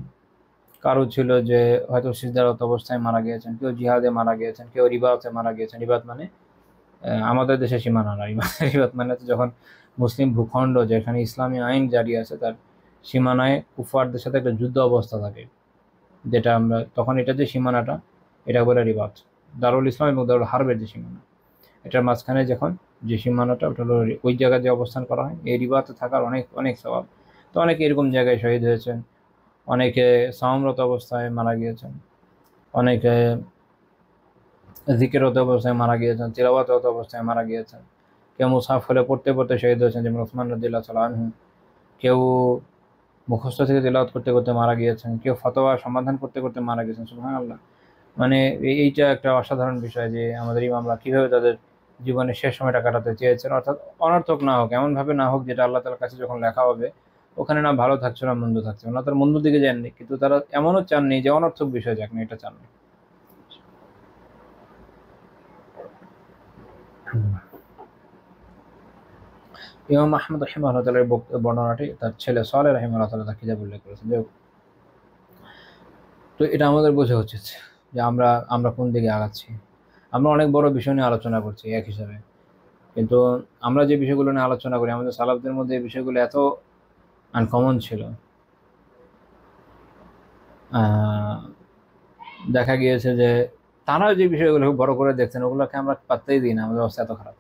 B: কারো ছিল যে হয়তো সিজদারত অবস্থায় মারা গিয়েছেন, কেউ জিহাদে মারা গিয়েছেন, কেউ রিবাতে মারা গিয়েছেন। রিবাত মানে আমাদের দেশে সীমানা না, রিবাত মানে তো যখন মুসলিম ভূখণ্ড যেখানে ইসলামী আইন জারি আছে তার সীমানায় কুফারদের সাথে একটা যুদ্ধ অবস্থা থাকে, যেটা আমরা তখন এটা যে সীমানাটা এটা বলে রিবাত। দারুল ইসলাম এবং দারুল হারবের যে সীমানা, এটার মাঝখানে যখন যে সীমানাটা ওটা হলো ওই জায়গায় যে অবস্থান করা হয়, এই রিবাতে থাকার অনেক অনেক স্বভাব। তো অনেকে এরকম জায়গায় শহীদ হয়েছেন, অনেকে সাওমরত অবস্থায় মারা গিয়েছেন, অনেকে জিকিরত অবস্থায় মারা গিয়েছেন, তিলাওয়াতরত অবস্থায় মারা গিয়েছেন, কেউ মুসাফ হলে পড়তে পড়তে শহীদ হয়েছেন যেমন ওসমান রাদিয়াল্লাহু তাআলা আনহু, কেউ মুখস্থ থেকে তিলাওয়াত করতে করতে মারা গিয়েছেন, কেউ ফতোয়া সমাধান করতে করতে মারা গিয়েছেন। সুবহানাল্লাহ। মানে এইটা একটা অসাধারণ বিষয় যে আমাদের ইমামরা কীভাবে তাদের জীবনের শেষ সময়টা কাটাতে চেয়েছেন, অর্থাৎ অনর্থক না হোক, এমনভাবে না হোক যেটা আল্লাহ তাআলার কাছে যখন লেখা হবে ওখানে না ভালো থাকছে না মন্দ থাকছে। ওনারা তার মন্দ দিকে যাননি, কিন্তু তারা এমনও চাননি যে অনর্থক বিষয় যাক না, এটা চাননি। ইমাম আহমদ রাহিমাহুল্লাহ তাআলার বর্ণনাটি তার ছেলে সালেহ রাহিমাহুল্লাহ তাআলা তার কিতাবে উল্লেখ করেছেন। তো এটা আমাদের বোঝা উচিত যে আমরা আমরা কোন দিকে আগাচ্ছি। আমরা অনেক বড় বিষয় নিয়ে আলোচনা করছি এক হিসাবে, কিন্তু আমরা যে বিষয়গুলো নিয়ে আলোচনা করি আমাদের সালাফদের মধ্যে এই বিষয়গুলো এত আনকমন ছিল। দেখা গিয়েছে যে তারা যে বিষয়গুলো বড় করে দেখছেন ওগুলোকে আমরা পাত্তাই দিই না, আমাদের অবস্থা এত খারাপ।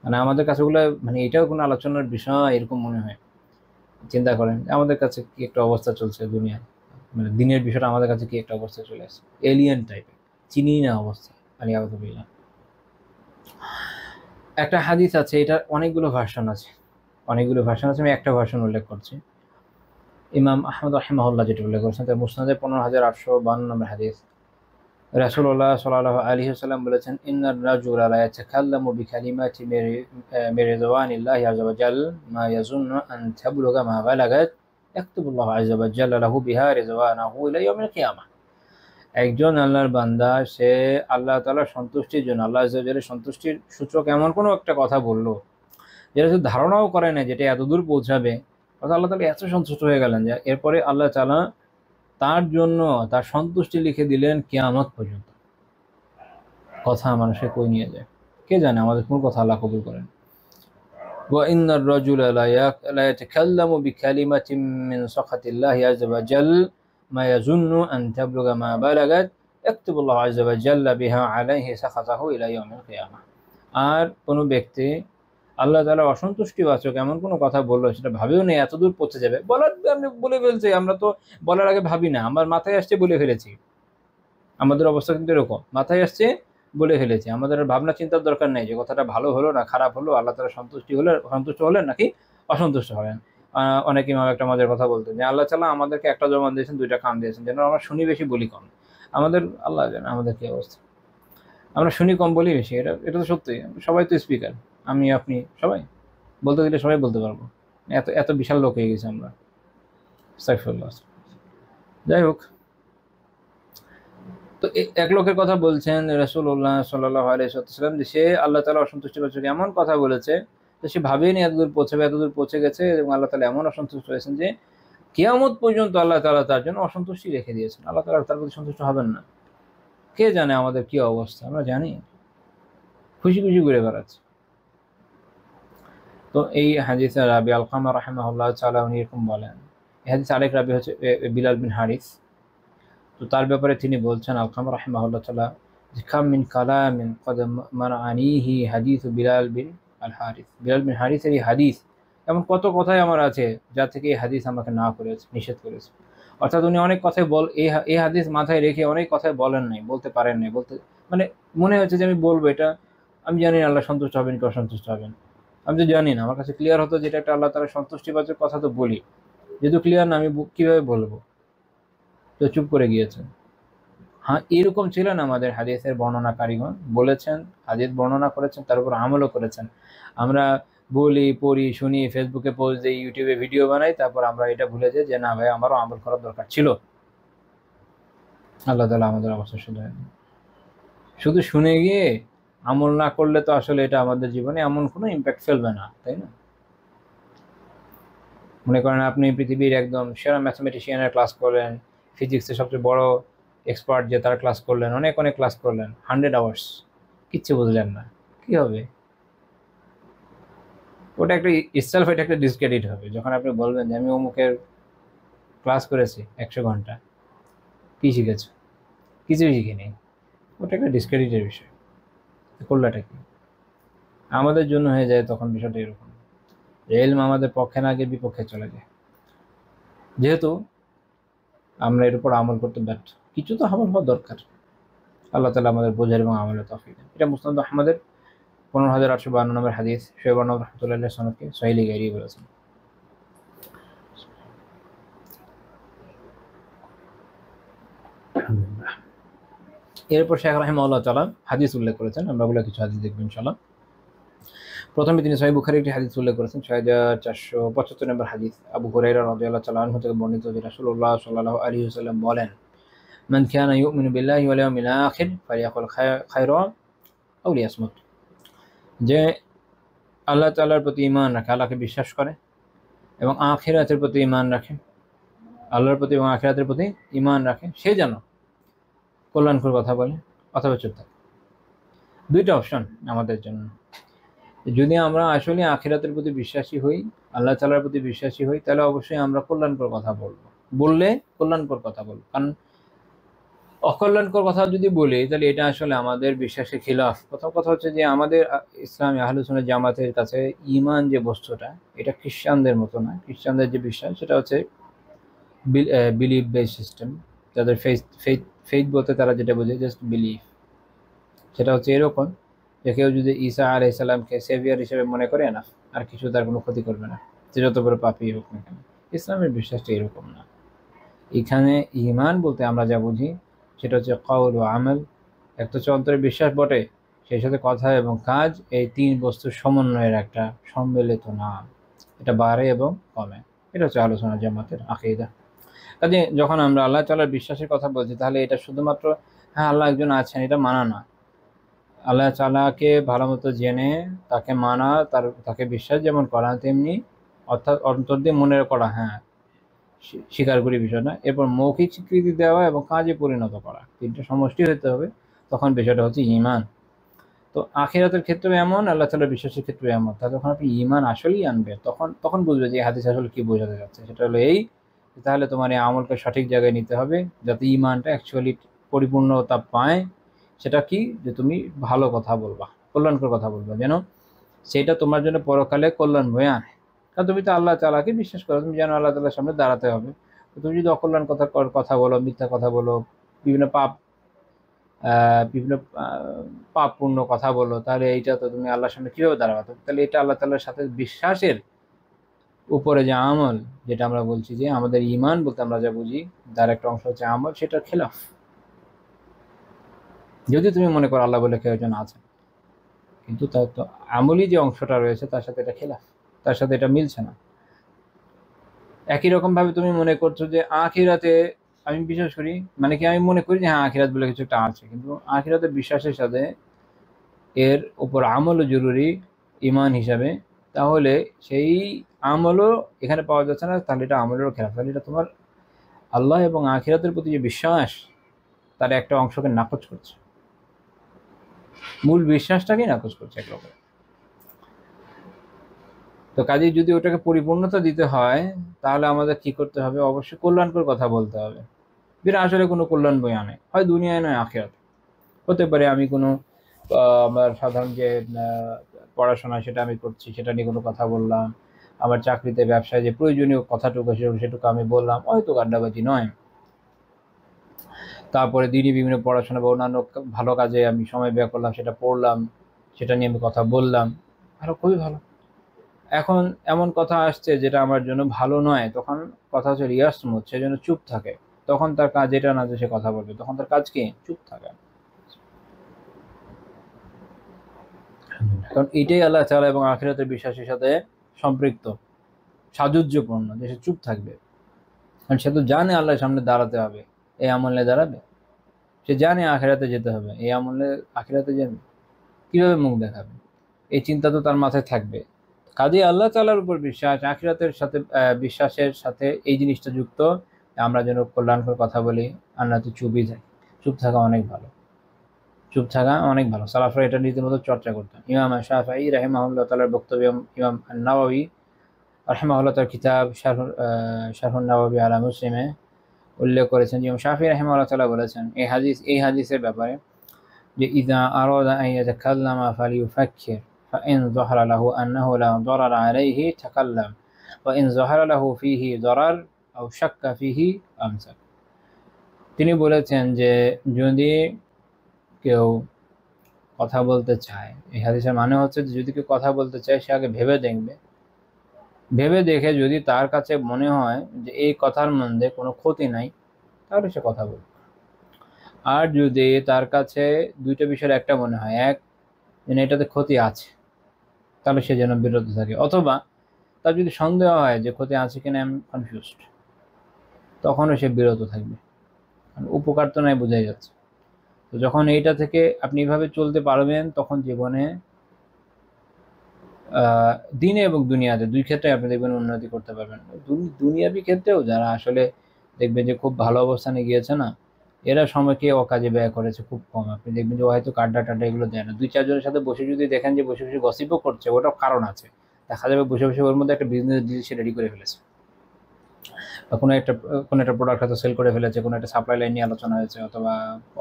B: মানে আমাদের কাছে ওগুলো মানে এটাও কোনো আলোচনার বিষয় এরকম মনে হয়। চিন্তা করেন আমাদের কাছে কি একটা অবস্থা চলছে দুনিয়ায়, মানে দিনের বিষয়টা আমাদের কাছে কি একটা অবস্থা চলে আসছে, এলিয়েন টাইপের, চিনি না অবস্থা। আলিয়াবুল্লাহ। একটা হাদিস আছে, এটা অনেকগুলো ভার্সন আছে, আমি একটা ভার্সন উল্লেখ করছি। ইমাম আহমদ রাহিমাহুল্লাহ যেটা উল্লেখ করছেন তার মুসনাদে 15,852 নম্বর হাদিস। রাসূলুল্লাহ সাল্লাল্লাহু আলাইহি ওয়াসাল্লাম বলেছেন, ইন্নার রাজুলা লা ইয়াতাকাল্লামু বিকালিমাতি মির রিদওয়ানিল্লাহি আযজা ওয়া জাল মা ইয়াজুন্নু আন তাবলুগা মা বালাগাত ইয়াকতুবুল্লাহু আযজা ওয়া জাল্লা লাহু বিহা রিদওয়ানাহু ইলা ইয়াউমিল কিয়ামাহ। একজন আল্লাহর বান্দা, সে আল্লাহ তাআলার সন্তুষ্টির জন্য আল্লাহ আযজা ওয়া জালের সন্তুষ্টির সূচক এমন কোনো একটা কথা বললো যেটা সে ধারণাও করে না যেটা এতদূর পৌঁছাবে, অর্থাৎ আল্লাহ তাআলা এত সন্তুষ্ট হয়ে গেলেন যে এরপরে আল্লাহ তাআলা তার জন্য তার সন্তুষ্টি লিখে দিলেন কিয়ামত পর্যন্ত। কথা মানুষকে কই নিয়ে যায় কে জানে, আমাদের কোন কথা আল্লাহ কবুল করেন। ওয়া ইন্নার রাজুলা লা ইয়াতাকাল্লামু বিকালিমাতিন মিন সাখাতিল্লাহি আযজা ওয়া জাল মা ইয়াজুন্নু আন তাবলুগা মা বালাগাত ইয়াকতুবুল্লাহু আযজা ওয়া জাল্লা বিহা আলাইহি সাখাতাহু ইলা ইয়াউমিল কিয়ামাহ। আর কোনো ব্যক্তি আল্লাহ তাআলার অসন্তুষ্টিবাচক এমন কোনো কথা বললো সেটা ভাবেও নেই এতদূর পৌঁছে যাবে, বলার আমি বলে ফেলছি, আমরা তো বলার আগে ভাবি না, আমার মাথায় আসছে বলে ফেলেছি, আমাদের অবস্থা কিন্তু এরকম, মাথায় আসছে বলে ফেলেছি, আমাদের আর ভাবনা চিন্তার দরকার নেই যে কথাটা ভালো হলো না খারাপ হলো, আল্লাহ তাআলা সন্তুষ্ট হলেন নাকি অসন্তুষ্ট হলেন। অনেক ইমাম একটা মজার কথা বলতেন যে আল্লাহ তাআলা আমাদেরকে একটা জবান দিয়েছেন, দুইটা কান দিয়েছেন, যেন আমরা শুনি বেশি বলি কম। আমাদের আল্লাহ জানে আমাদের কি অবস্থা, আমরা শুনি কম বলি বেশি, এটা এটা তো সত্যি। সবাই তো স্পিকার, আমি আপনি সবাই বলতে দিলে সবাই বলতে পারবো, এত এত বিশাল লোক হয়ে গেছে আমরা। আস্তাগফিরুল্লাহ। যাই হোক, তো এক লোকের কথা বলছেন রাসূলুল্লাহ সাল্লাল্লাহু আলাইহি ওয়াসাল্লাম, যে সে আল্লাহ তাআলা অসন্তুষ্টিবাচক এমন কথা বলেছে যে সে ভাবেনি এতদূর পৌঁছাবে, এতদূর পৌঁছে গেছে, এবং আল্লাহ তাআলা এমন অসন্তুষ্ট হয়েছেন যে কিয়ামত পর্যন্ত আল্লাহ তাআলা তার জন্য অসন্তুষ্টি রেখে দিয়েছেন। আল্লাহ তাআলা তার প্রতি সন্তুষ্ট হবেন না। কে জানে আমাদের কি অবস্থা, আমরা জানি, খুশি খুশি ঘুরে বেড়াচ্ছে। তো এই হাদিসে রাবি আলকামা রাহিমাহুল্লাহ তাআলা উনি এরকম বলেন। এই হাদিসে আরেক রাবি হচ্ছে বিলাল বিন হারিস। তো তার ব্যাপারে তিনি বলছেন আলকামা রাহিমাহুল্লাহ তাআলা যে কাম মিন কালামিন কদ মানানিহি হাদিস বিলাল বিন আল হারিস, বিলাল বিন হারিসের এই হাদিস, এমন কত কথাই আমার আছে যা থেকে এই হাদিস আমাকে না করেছে, নিষেধ করেছে। অর্থাৎ উনি অনেক কথাই এই হাদিস মাথায় রেখে অনেক কথাই বলেন নাই, বলতে পারেন নাই, বলতে মানে মনে হচ্ছে যে আমি বলবো এটা, আমি জানি না আল্লাহ সন্তুষ্ট হবেন কি অসন্তুষ্ট হবেন, আমি তো জানি না। আমার কাছে ক্লিয়ার হতো যেটা একটা আল্লাহ তাআলা সন্তুষ্টিবাচক কথা তো বলি, যেহেতু ক্লিয়ার না আমি কিভাবে বলবো, তো চুপ করে গিয়েছেন। হ্যাঁ, এরকম ছিলেন আমাদের হাদিসের বর্ণনাকারীগণ, বলেছেন, হাদিস বর্ণনা করেছেন, তার উপর আমলও করেছেন। আমরা বলি, পড়ি, শুনি, ফেসবুকে পোস্ট দিই, ইউটিউবে ভিডিও বানাই, তারপর আমরা এটা ভুলে যাই যে না ভাই আমারও আমল করার দরকার ছিল। আল্লাহ তাআলা আমাদের অবস্থা শুধু শুনে গিয়ে আমল না করলে তো আসলে এটা আমাদের জীবনে এমন কোনো ইম্প্যাক্ট ফেলবে না, তাই না? মনে করেন আপনি পৃথিবীর একদম সেরা ম্যাথমেটিশিয়ানের ক্লাস করলেন, ফিজিক্সের সবচেয়ে বড় এক্সপার্ট যে তার ক্লাস করলেন, অনেক অনেক ক্লাস করলেন, 100 আওয়ার্স, কিচ্ছু বুঝলেন না, কি হবে? ওটা একটা ইটসেলফ, এটা একটা ডিসক্রেডিট হবে যখন আপনি বলবেন যে আমি অমুকের ক্লাস করেছি 100 ঘন্টা, কি শিখেছ? কিছুই শিখিনি। ওটা একটা ডিসক্রেডিটের বিষয়, করলাটা কি? আমাদের জন্য হয়ে যায় তখন বিষয়টা এরকম, ইলম আমাদের পক্ষে না গিয়ে বিপক্ষে চলে যায়, যেহেতু আমরা এর উপর আমল করতে ব্যর্থ। কিছু তো আমল হওয়া দরকার। আল্লাহ তাআলা আমাদের বোঝার এবং আমলের তৌফিক দেন। এটা মুসনাদ আহমদের 15852 নম্বর হাদিস, শোয়েব রাহমাতুল্লাহ সনদকে সহিহ গায়রি বলেছেন। এরপর শেখ রাহিমাহুল্লাহ তাআলা হাদিস উল্লেখ করেছেন, আমরা ওগুলো কিছু হাদিস দেখব ইনশাআল্লাহ। প্রথমে তিনি সহিহ বুখারীর একটি হাদিস উল্লেখ করেছেন, 6475 নম্বর হাদিস, আবু হুরায়রা রাদিয়াল্লাহু তাআলা আনহু থেকে বর্ণিত যে রাসূলুল্লাহ সাল্লাল্লাহু আলাইহি ওয়াসাল্লাম বলেন, মান কানা ইউমিনু বিল্লাহি ওয়াল ইয়াউমিল আখির ফালিয়াকুল খায়রা আও লিয়াসমুত। যে আল্লাহ তাআলার প্রতি ঈমান রাখে, আল্লাহকে বিশ্বাস করে এবং আখিরাতের প্রতি ঈমান রাখে, আল্লাহর প্রতি এবং আখিরাতের প্রতি ঈমান রাখে, সে যেন কল্যাণকর কথা বলে অথবা চুপ থাকে। দুইটা অপশন আমাদের জন্য। যদি আমরা আসলে আখিরাতের প্রতি বিশ্বাসী হই, আল্লাহ তাআলার প্রতি বিশ্বাসী হই, তাহলে অবশ্যই আমরা কল্যাণকর কথা বলবো, বললে কল্যাণকর কথা বলবো। কারণ অকল্যাণকর কথা যদি বলি তাহলে এটা আসলে আমাদের বিশ্বাসের খিলাফ। প্রথম কথা হচ্ছে যে আমাদের ইসলামী আহলুস সুন্নাহ জামাতের কাছে ঈমান যে বস্তুটা, এটা খ্রিস্টানদের মতো না। খ্রিস্টানদের যে বিশ্বাস সেটা হচ্ছে বিলিভ বেস সিস্টেম, তাদের ফেইথ বলতে তারা যেটা বোঝে জাস্ট বিলিভ। সেটা হচ্ছে এরকম যে কেউ যদি ঈসা আলাইহিস সালামকে সেভিয়ার হিসেবে মনে করে না, আর কিছু তার কোনো ক্ষতি করবে না, যে যত বড় পাপী হোক না কেন। ইসলামের বিশ্বাসটা এরকম না। এখানে ঈমান বলতে আমরা যা বুঝি সেটা হচ্ছে কওল ও আমল। একটা হচ্ছে অন্তরের বিশ্বাস বটে, সেই সাথে কথা এবং কাজ, এই তিন বস্তুর সমন্বয়ের একটা সম্মিলিত নাম। এটা বাড়ে এবং কমে। এটা হচ্ছে আহলুস সুন্নাহ জামাতের আকীদা। কাজে যখন আমরা আল্লাহ তাআলার বিশ্বাসের কথা বলছি, তাহলে এটা শুধুমাত্র হ্যাঁ আল্লাহ একজন আছেন এটা মানা না। আল্লাহ তাআলাকে ভালো মতো জেনে তাকে মানা, তাকে বিশ্বাস যেমন করা, তেমনি অর্থাৎ অন্তর দিয়ে মনে করা, হ্যাঁ স্বীকার করি বিষয় না, এরপর মৌখিক স্বীকৃতি দেওয়া এবং কাজে পরিণত করা, তিনটা সমষ্টি হতে হবে, তখন বিষয়টা হচ্ছে ঈমান। তো আখিরাতের ক্ষেত্রেও এমন, আল্লাহ তাআলার বিশ্বাসের ক্ষেত্রেও এমন। তা যখন আপনি ঈমান আসলেই আনবে, তখন বুঝবে যে এই হাদিস আসলে কি বোঝাতে যাচ্ছে। সেটা হলো এই, তাহলে তোমার এই আমলকে সঠিক জায়গায় নিতে হবে যাতে ঈমানটা অ্যাকচুয়ালি পরিপূর্ণতা পায়। সেটা কি, যে তুমি ভালো কথা বলবা, কল্যাণকর কথা বলবা, যেন সেটা তোমার জন্য পরকালে কল্যাণ বয়ে আনে। কারণ তুমি তো আল্লাহ তাআলাকে বিশ্বাস করো, তুমি জানো আল্লাহ তাআলার সামনে দাঁড়াতে হবে। তো তুমি যদি অকল্যাণ কথা বলো, মিথ্যা কথা বলো, বিভিন্ন পাপ বিভিন্ন পাপপূর্ণ কথা বলো, তাহলে এইটা তো তুমি আল্লাহর সামনে কিভাবে দাঁড়াবে? তাহলে এটা আল্লাহ তাআলার সাথে বিশ্বাসের উপরে যে আমল, যেটা আমরা বলছি যে আমাদের ঈমান বলতে আমরা যা বুঝি তার একটা অংশ হচ্ছে আমল, সেটার খেলাফ। যদি তুমি মনে করো আল্লাহ বলে কেউ একজন আছে, কিন্তু তার তো আমলি যে অংশটা রয়েছে তার সাথে এটা খেলাফ, তার সাথে এটা মিলছে না। একই রকম ভাবে তুমি মনে করছো যে আখিরাতে, আমি বিশ্বাস করি, মানে কি আমি মনে করি যে হ্যাঁ আখিরাত বলে কিছু একটা আছে, কিন্তু আখিরাতের বিশ্বাসের সাথে এর উপর আমলও জরুরি ঈমান হিসাবে, তাহলে সেই আমলও এখানে পাওয়া যাচ্ছে না, তাহলে এটা আমলেরও খেলাফ। তাহলে এটা তোমার আল্লাহ এবং আখিরাতের প্রতি যে বিশ্বাস তার একটা অংশকে নাকচ করছে, মূল বিশ্বাসটাকেই নাকচ করছে একরকম। তো কাজেই যদি ওটাকে পরিপূর্ণতা দিতে হয় তাহলে আমাদের কি করতে হবে? অবশ্যই কল্যাণকর কথা বলতে হবে, যেটা আসলে কোনো কল্যাণ বই আনে, হয় দুনিয়ায় নয় আখিরাতে। হতে পারে আমি কোনো আমার সাধারণ যে পড়াশোনা সেটা আমি করছি, সেটা নিয়ে কোনো কথা বললাম, আমার চাকরিতে ব্যবসায় যে প্রয়োজনীয় কথাটুকু সেটুকু আমি বললাম, হয়তো গাড্ডাবাজি নয়। তারপরে দিনই বিভিন্ন পড়াশোনা বা অন্যান্য ভালো কাজে আমি সময় ব্যয় করলাম, সেটা পড়লাম, সেটা নিয়ে আমি কথা বললাম, ভালো, খুবই ভালো। এখন এমন কথা আসছে যেটা আমার জন্য ভালো নয়, তখন কথা হচ্ছে রিয়াজ মুড, সেজন্য চুপ থাকে। তখন তার কাজ এটা না যে সে কথা বলবে, তখন তার কাজ কি? চুপ থাকা। কারণ এটাই আল্লাহ তাআলা এবং আখিরাতের বিশ্বাসের সাথে সম্পৃক্ত, সাযুজ্যপূর্ণ, যে সে চুপ থাকবে। কারণ সে তো জানে আল্লাহর সামনে দাঁড়াতে হবে, এই আমলে দাঁড়াবে। সে জানে আখিরাতে যেতে হবে, এই আমলে আখিরাতে যাবে, কিভাবে মুখ দেখাবে, এই চিন্তা তো তার মাথায় থাকবে। কাজেই আল্লাহ তাআলার উপর বিশ্বাস, আখিরাতের সাথে বিশ্বাসের সাথে এই জিনিসটা যুক্ত, আমরা যেন কল্যাণকর কথা বলি, আর না তো চুপই থাকি। চুপ থাকা অনেক ভালো, চুপ থাকা অনেক ভালো। সালাফরা এটা রীতিমতো চর্চা করতেন। ইমাম শাফিঈ রাহিমাহুল্লাহ তাআলার বক্তব্য, ইমাম নাওয়াবী রাহিমাহুল্লাহ তার কিতাব শারহুন নাওয়াবী আলা মুসলিমে উল্লেখ করেছেন, ইমাম শাফিঈ রাহিমাহুল্লাহ তাআলা বলেছেন এই হাদিসের ব্যাপারে যে ইযা আরাদা আন ইয়াতাকাল্লামা ফালিইউফাক্কির ফাইন যাহারা লাহু আন্নাহু লা দারারা আলাইহি তাকাল্লাম ওয়া ইন যাহারা লাহু ফীহি দারার আও শাক্কা ফীহি আমসাক। তিনি বলেছেন যে যদি কেউ কথা বলতে চায়, এই হাদিসের মানে হচ্ছে যে যদি কেউ কথা বলতে চায় সে আগে ভেবে দেখবে, ভেবে দেখে যদি তার কাছে মনে হয় যে এই কথার মধ্যে কোনো ক্ষতি নাই, তাহলে সে কথা বলবে। আর যদি তার কাছে দুইটা বিষয়ের একটা মনে হয়, এক যেন এটাতে ক্ষতি আছে, তাহলে সে যেন বিরত থাকে, অথবা তার যদি সন্দেহ হয় যে ক্ষতি আছে কিনা, আমি কনফিউজড, তখনও সে বিরত থাকবে। উপকার তো নাই, বোঝাই যাচ্ছে। তো যখন এইটা থেকে আপনি এভাবে চলতে পারবেন, তখন জীবনে দিনে এবং দুনিয়াতে দুই ক্ষেত্রে আপনি দেখবেন উন্নতি করতে পারবেন। দুনিয়াবি ক্ষেত্রেও যারা আসলে দেখবেন যে খুব ভালো অবস্থানে গিয়েছে না, এরা সময়কে অকাজে ব্যয় করেছে খুব কম। আপনি দেখবেন যে হয়তো আড্ডা টাড্ডা এগুলো দেয় না, দুই চারজনের সাথে বসে যদি দেখেন যে বসে বসে গসিপও করছে, ওটাও কারণ আছে। দেখা যাবে বসে বসে ওর মধ্যে একটা বিজনেস ডিল সে রেডি করে ফেলেছে, বা কোনো একটা প্রোডাক্ট হয়তো সেল করে ফেলেছে, কোনো একটা সাপ্লাই লাইন নিয়ে আলোচনা হয়েছে, অথবা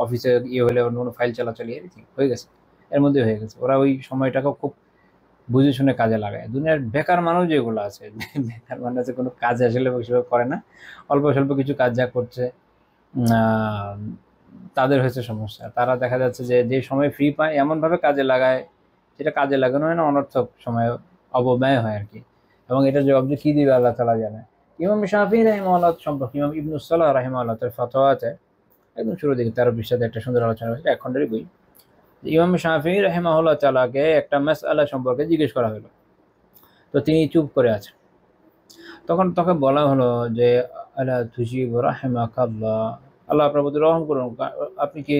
B: অফিসে ইয়ে হলে অন্য কোনো ফাইল চালাচালি এভরিথিং হয়ে গেছে, এর মধ্যে হয়ে গেছে। ওরা ওই সময়টাকেও খুব বুঝে শুনে কাজে লাগায়। দুনিয়ার বেকার মানুষ যেগুলো আছে, বেকার মানুষ আছে, কোনো কাজ আসলে বেশিরভাগ করে না, অল্প স্বল্প কিছু কাজ যা করছে, তাদের হয়েছে সমস্যা। তারা দেখা যাচ্ছে যে যে সময় ফ্রি পায় এমনভাবে কাজে লাগায়, যেটা কাজে লাগানো হয় না, অনর্থক সময় অবব্যয় হয় আর কি। এবং এটা জবাব যে কী দিবে আল্লাহ তাআলা জানে। ইমাম শাফিঈ রাহিমাহুল্লাহ সম্পর্কে ইমাম ইবনুস সালাহ রাহিমাহুল্লাহ তার ফতোয়াতে একদম শুরু দিকে 13 পৃষ্ঠাতে একটা সুন্দর আলোচনা হয়েছে, এক খণ্ডেরই বই। ইমাম শাফিঈ রাহিমাহুল্লাহ তাআলাকে একটা মাসআলা সম্পর্কে জিজ্ঞেস করা হলো, তো তিনি চুপ করে আছেন। তখন তাকে বলা হলো যে আলা তুজিব রাহিমাকাল্লাহ, আল্লাহ আপনার প্রতি রহম করুন, আপনি কি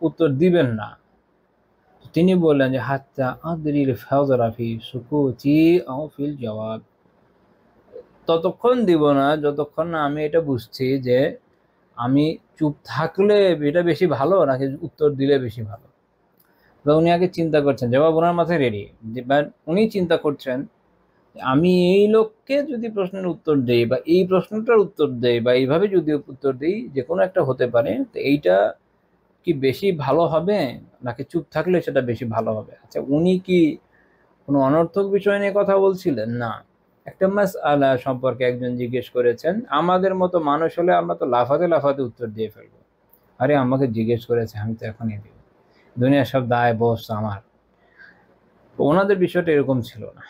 B: উত্তর দিবেন না? তিনি বললেন যে হাত্তা আদরিল ফাযরা ফি সুকুতি আও ফিল জওয়াব, ততক্ষণ দিব না যতক্ষণ না আমি এটা বুঝছি যে আমি চুপ থাকলে এটা বেশি ভালো নাকি উত্তর দিলে বেশি ভালো। তো উনি আগে চিন্তা করছেন, জবাব ওনার মাথায় রেডি, উনি চিন্তা করছেন আমি এই লোককে যদি প্রশ্নের উত্তর দেই বা এই প্রশ্নটার উত্তর দেই বা এইভাবে যদি উত্তর দিই, যে কোনো একটা হতে পারে, তো এইটা কি বেশি ভালো হবে নাকি চুপ থাকলে সেটা বেশি ভালো হবে। আচ্ছা, উনি কি কোনো অনর্থক বিষয় নিয়ে কথা বলছিলেন? না, একটা মাসআলা সম্পর্কে একজন জিজ্ঞেস করেছেন। আমাদের মতো মানুষ হলে আমরা তো লাফাতে লাফাতে উত্তর দিয়ে ফেলবো, আরে আমাকে জিজ্ঞেস করেছে, আমি তো এখনই দিব, দুনিয়ার সব দায় বোঝ আমার। ওনাদের বিষয়টা এরকম ছিল না।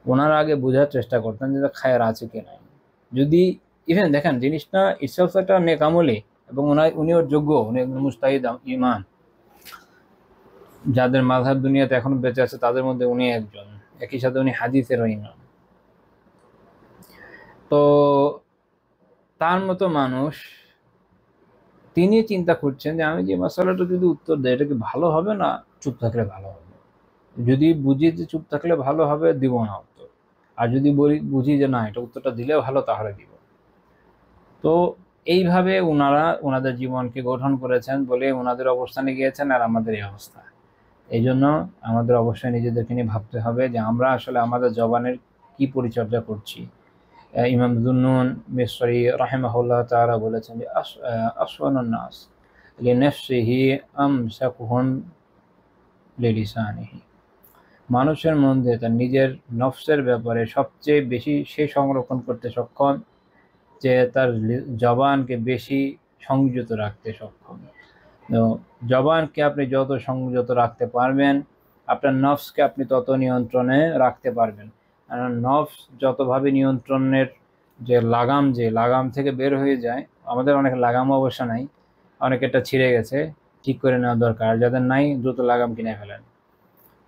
B: ওনারা আগে বোঝার চেষ্টা করতেন যে খায়ের আছে কি নাই। যদি ইভেন দেখেন জিনিসটা ইটসেলফ একটা নেক আমলি, এবং উনিও যোগ্য, উনি মুস্তাহিদ ইমান, যাদের মাযহাব দুনিয়াতে এখনো বেঁচে আছে তাদের মধ্যে উনি একজন, একই সাথে উনি হাদিসেরও ইমাম। তো তার মতো মানুষ, তিনি চিন্তা করছেন যে আমি যে মশালাটা যদি উত্তর দেয় এটা কি ভালো হবে না চুপ থাকলে ভালো হবে। যদি বুঝি যে চুপ থাকলে ভালো হবে, দিব না উত্তর। আর যদি বুঝি যে না এটা উত্তরটা দিলে ভালো, তাহলে দিব। তো এইভাবে ওনাদের জীবনকে গঠন করেছেন বলে ওনাদের অবস্থানে গিয়েছেন, আর আমাদের এই অবস্থা। এই জন্য আমাদের অবশ্যই নিজেদেরকে নিয়ে ভাবতে হবে যে আমরা আসলে আমাদের জবানের কি পরিচর্যা করছি। ইমাম যুন্নুন মিসরি রাহিমাহুল্লাহ তাআলা বলেছেন যে আসওয়ানুন নাস লিনাফসিহি আমসাকুহুম লিলিসানিহি, মানুষের মধ্যে তার নিজের নফসের ব্যাপারে সবচেয়ে বেশি সে সংরক্ষণ করতে সক্ষম যে তার জবানকে বেশি সংযত রাখতে সক্ষম। জবানকে আপনি যত সংযত রাখতে পারবেন, আপনার নফসকে আপনি তত নিয়ন্ত্রণে রাখতে পারবেন। কারণ নফস যতভাবে নিয়ন্ত্রণের যে লাগাম থেকে বের হয়ে যায়, আমাদের অনেক লাগাম অবশ্য নাই, অনেকেরটা ছিঁড়ে গেছে, ঠিক করে নেওয়া দরকার। আর যাদের নাই দ্রুত লাগাম কিনে ফেলেন।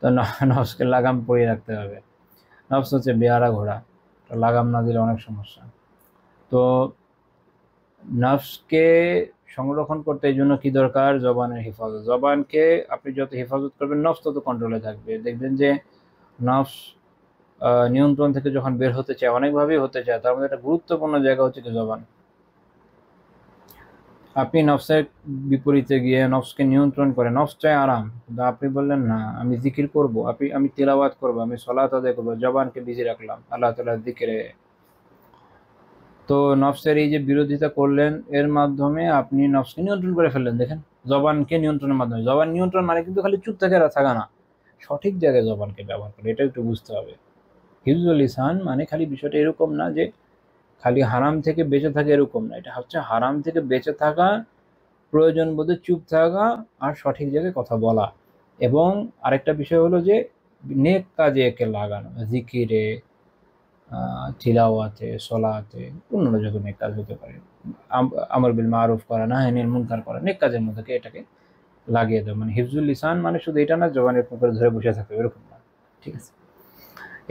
B: তো নফসকে লাগাম পরিয়ে রাখতে হবে। নফস হচ্ছে বেয়ারা ঘোড়া, লাগাম না দিলে অনেক সমস্যা। তো নফসকে সংরক্ষণ করতে এই জন্য কি দরকার? জবানের হেফাজত। জবানকে আপনি যত হেফাজত করবেন নফস তত কন্ট্রোলে থাকবে। দেখবেন যে নফস নিয়ন্ত্রণ থেকে যখন বের হতে চায়, অনেকভাবেই হতে চায়, তার মধ্যে একটা গুরুত্বপূর্ণ জায়গা হচ্ছে কি জবান। আপনি নফসের বিপরীতে গিয়ে নফসকে নিয়ন্ত্রণ করে, নফস চায় আরাম, কিন্তু আপনি বললেন না আমি জিকির করব, আমি তিলাওয়াত করব, আমি সলাত আদায় করবো, জবানকে বিজি রাখলাম আল্লাহ তাআলার জিকিরে। তো নফসের এই যে বিরোধিতা করলেন, এর মাধ্যমে আপনি নফসকে নিয়ন্ত্রণ করে ফেললেন। দেখেন, জবানকে নিয়ন্ত্রণের মাধ্যমে। জবান নিয়ন্ত্রণ মানে কিন্তু খালি চুপ থেকে থাকা না, সঠিক জায়গায় জবানকে ব্যবহার করে, এটা একটু বুঝতে হবে। হিফজুল লিসান মানে খালি বিষয়টা এরকম না যে খালি হারাম থেকে বেঁচে থাকা, এরকম না। এটা হচ্ছে হারাম থেকে বেঁচে থাকা, প্রয়োজন বোধে চুপ থাকা, আর সঠিক জায়গায় কথা বলা। এবং আরেকটা বিষয় হলো যে নেক কাজে একে লাগানো, জিকিরে, তিলাওয়াতে, সলাতে, অন্যান্য যত নেক কাজ হতে পারে, আমর বিল মারুফ করা, নাহি আনিল মুনকার করা, নেক কাজের মধ্যে এটাকে লাগিয়ে দেয়। মানে হিফজুল লিসান মানে শুধু এটা না জবানের উপরে ধরে বসে থাকবে, এরকম না। ঠিক আছে,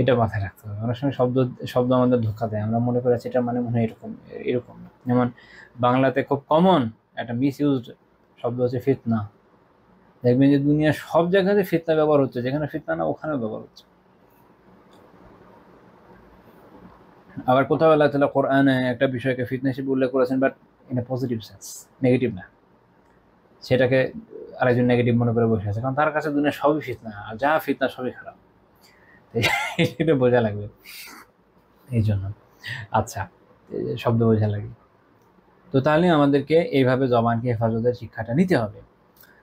B: এটা মাথায় রাখতে হবে। অনেক সময় শব্দ আমাদের ধোঁকা দেয়, আমরা মনে করি এটা মানে মনে হয় এরকম না। যেমন বাংলাতে খুব কমন একটা মিস ইউজড শব্দ হচ্ছে ফিতনা। দেখবেন যে দুনিয়ার সব জায়গাতে ফিতনা ব্যবহার হচ্ছে, যেখানে ফিতনা না ওখানেও ব্যবহার হচ্ছে। আবার কোথাও আল্লাহ তাআলা কোরআনে একটা বিষয়কে ফিতনা হিসেবে উল্লেখ করেছেন, but in a positive sense, negative না। সেটাকে আরেকজন নেগেটিভ মনে করে বসে আছে, কারণ তার কাছে দুনিয়া সবই ফিতনা, আর যা ফিতনা সবই খারাপ। এটা বোঝা লাগবে এই জন্য। আচ্ছা, শব্দ বোঝা লাগে। তো তাহলে আমাদেরকে এইভাবে জবানকে হেফাজতের শিক্ষাটা নিতে হবে।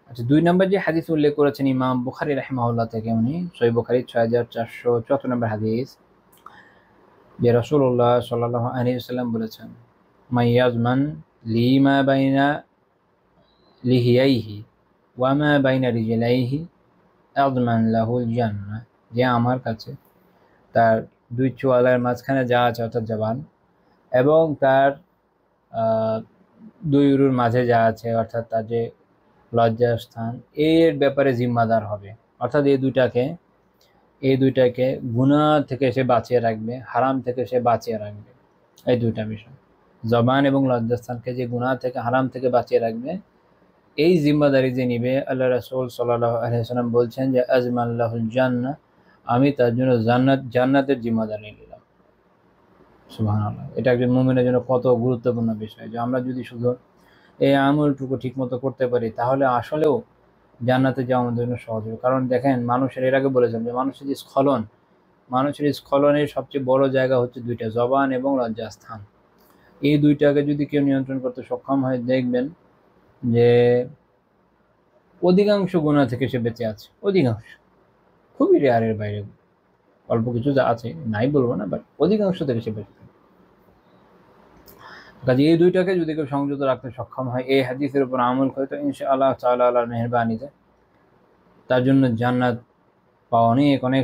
B: আচ্ছা, 2 নম্বর যে হাদিস উল্লেখ করেছেন ইমাম বুখারী রাহিমাহুল্লাহ থেকে, উনি সহিহ বুখারী 6474 নম্বর হাদিস, যে রাসূলুল্লাহ সাল্লাল্লাহু আলাইহি ওয়াসাল্লাম বলেছেন, মাইয়াজমান লিমা বাইনা লিহিয়াইহি ওয়া মা বাইনা রিজলাইহি আযমান লাহুল জান্নাহ, যে আমার কাছে তার দুই চোয়ালের মাঝখানে যা আছে অর্থাৎ জবান, এবং তার দুই উরুর মাঝে যা আছে অর্থাৎ তার যে লজ্জাস্থান, এর ব্যাপারে জিম্মাদার হবে। অর্থাৎ এই দুইটাকে গুনাহ থেকে সে বাঁচিয়ে রাখবে, হারাম থেকে সে বাঁচিয়ে রাখবে। এই দুইটা বিষয়, জবান এবং লজ্জাস্থানকে যে গুনাহ থেকে, হারাম থেকে বাঁচিয়ে রাখবে, এই জিম্মাদারি যে নিবে, আল্লাহ রাসূল সাল্লাল্লাহু আলাইহি ওয়াসাল্লাম বলছেন যে আযমান লাহুল জান্নাহ, আমি তার জন্য জান্নাতের জিম্মাদারি নিলাম। সুবহানাল্লাহ। এটা একজন মুমিনের জন্য কত গুরুত্বপূর্ণ বিষয়, যে আমরা যদি শুধু এই আমলটুকু ঠিক মতো করতে পারি, তাহলে আসলেও জান্নাতে যাওয়া আমাদের জন্য সহজ হবে। কারণ দেখেন, মানুষের, এর আগে বলেছেন যে মানুষের স্খলনের সবচেয়ে বড় জায়গা হচ্ছে দুইটা, জবান এবং লজ্জাস্থান। এই দুইটাকে যদি কেউ নিয়ন্ত্রণ করতে সক্ষম হয়, দেখবেন যে অধিকাংশ গুনাহ থেকে সে বেঁচে আছে। অধিকাংশ, খুবই রেয়ারের বাইরে অল্প কিছু যা আছে, নাই বলবো না, বাট অধিকাংশ থেকে সে বেঁচে থাকে। কাজে এই দুইটাকে যদি কেউ সংযত রাখতে সক্ষম হয়, এই হাদিসের উপর আমল করে, তো ইনশাআল্লাহ তাআলা আল্লাহর মেহেরবানিতে তার জন্য জান্নাত পাওয়া অনেক অনেক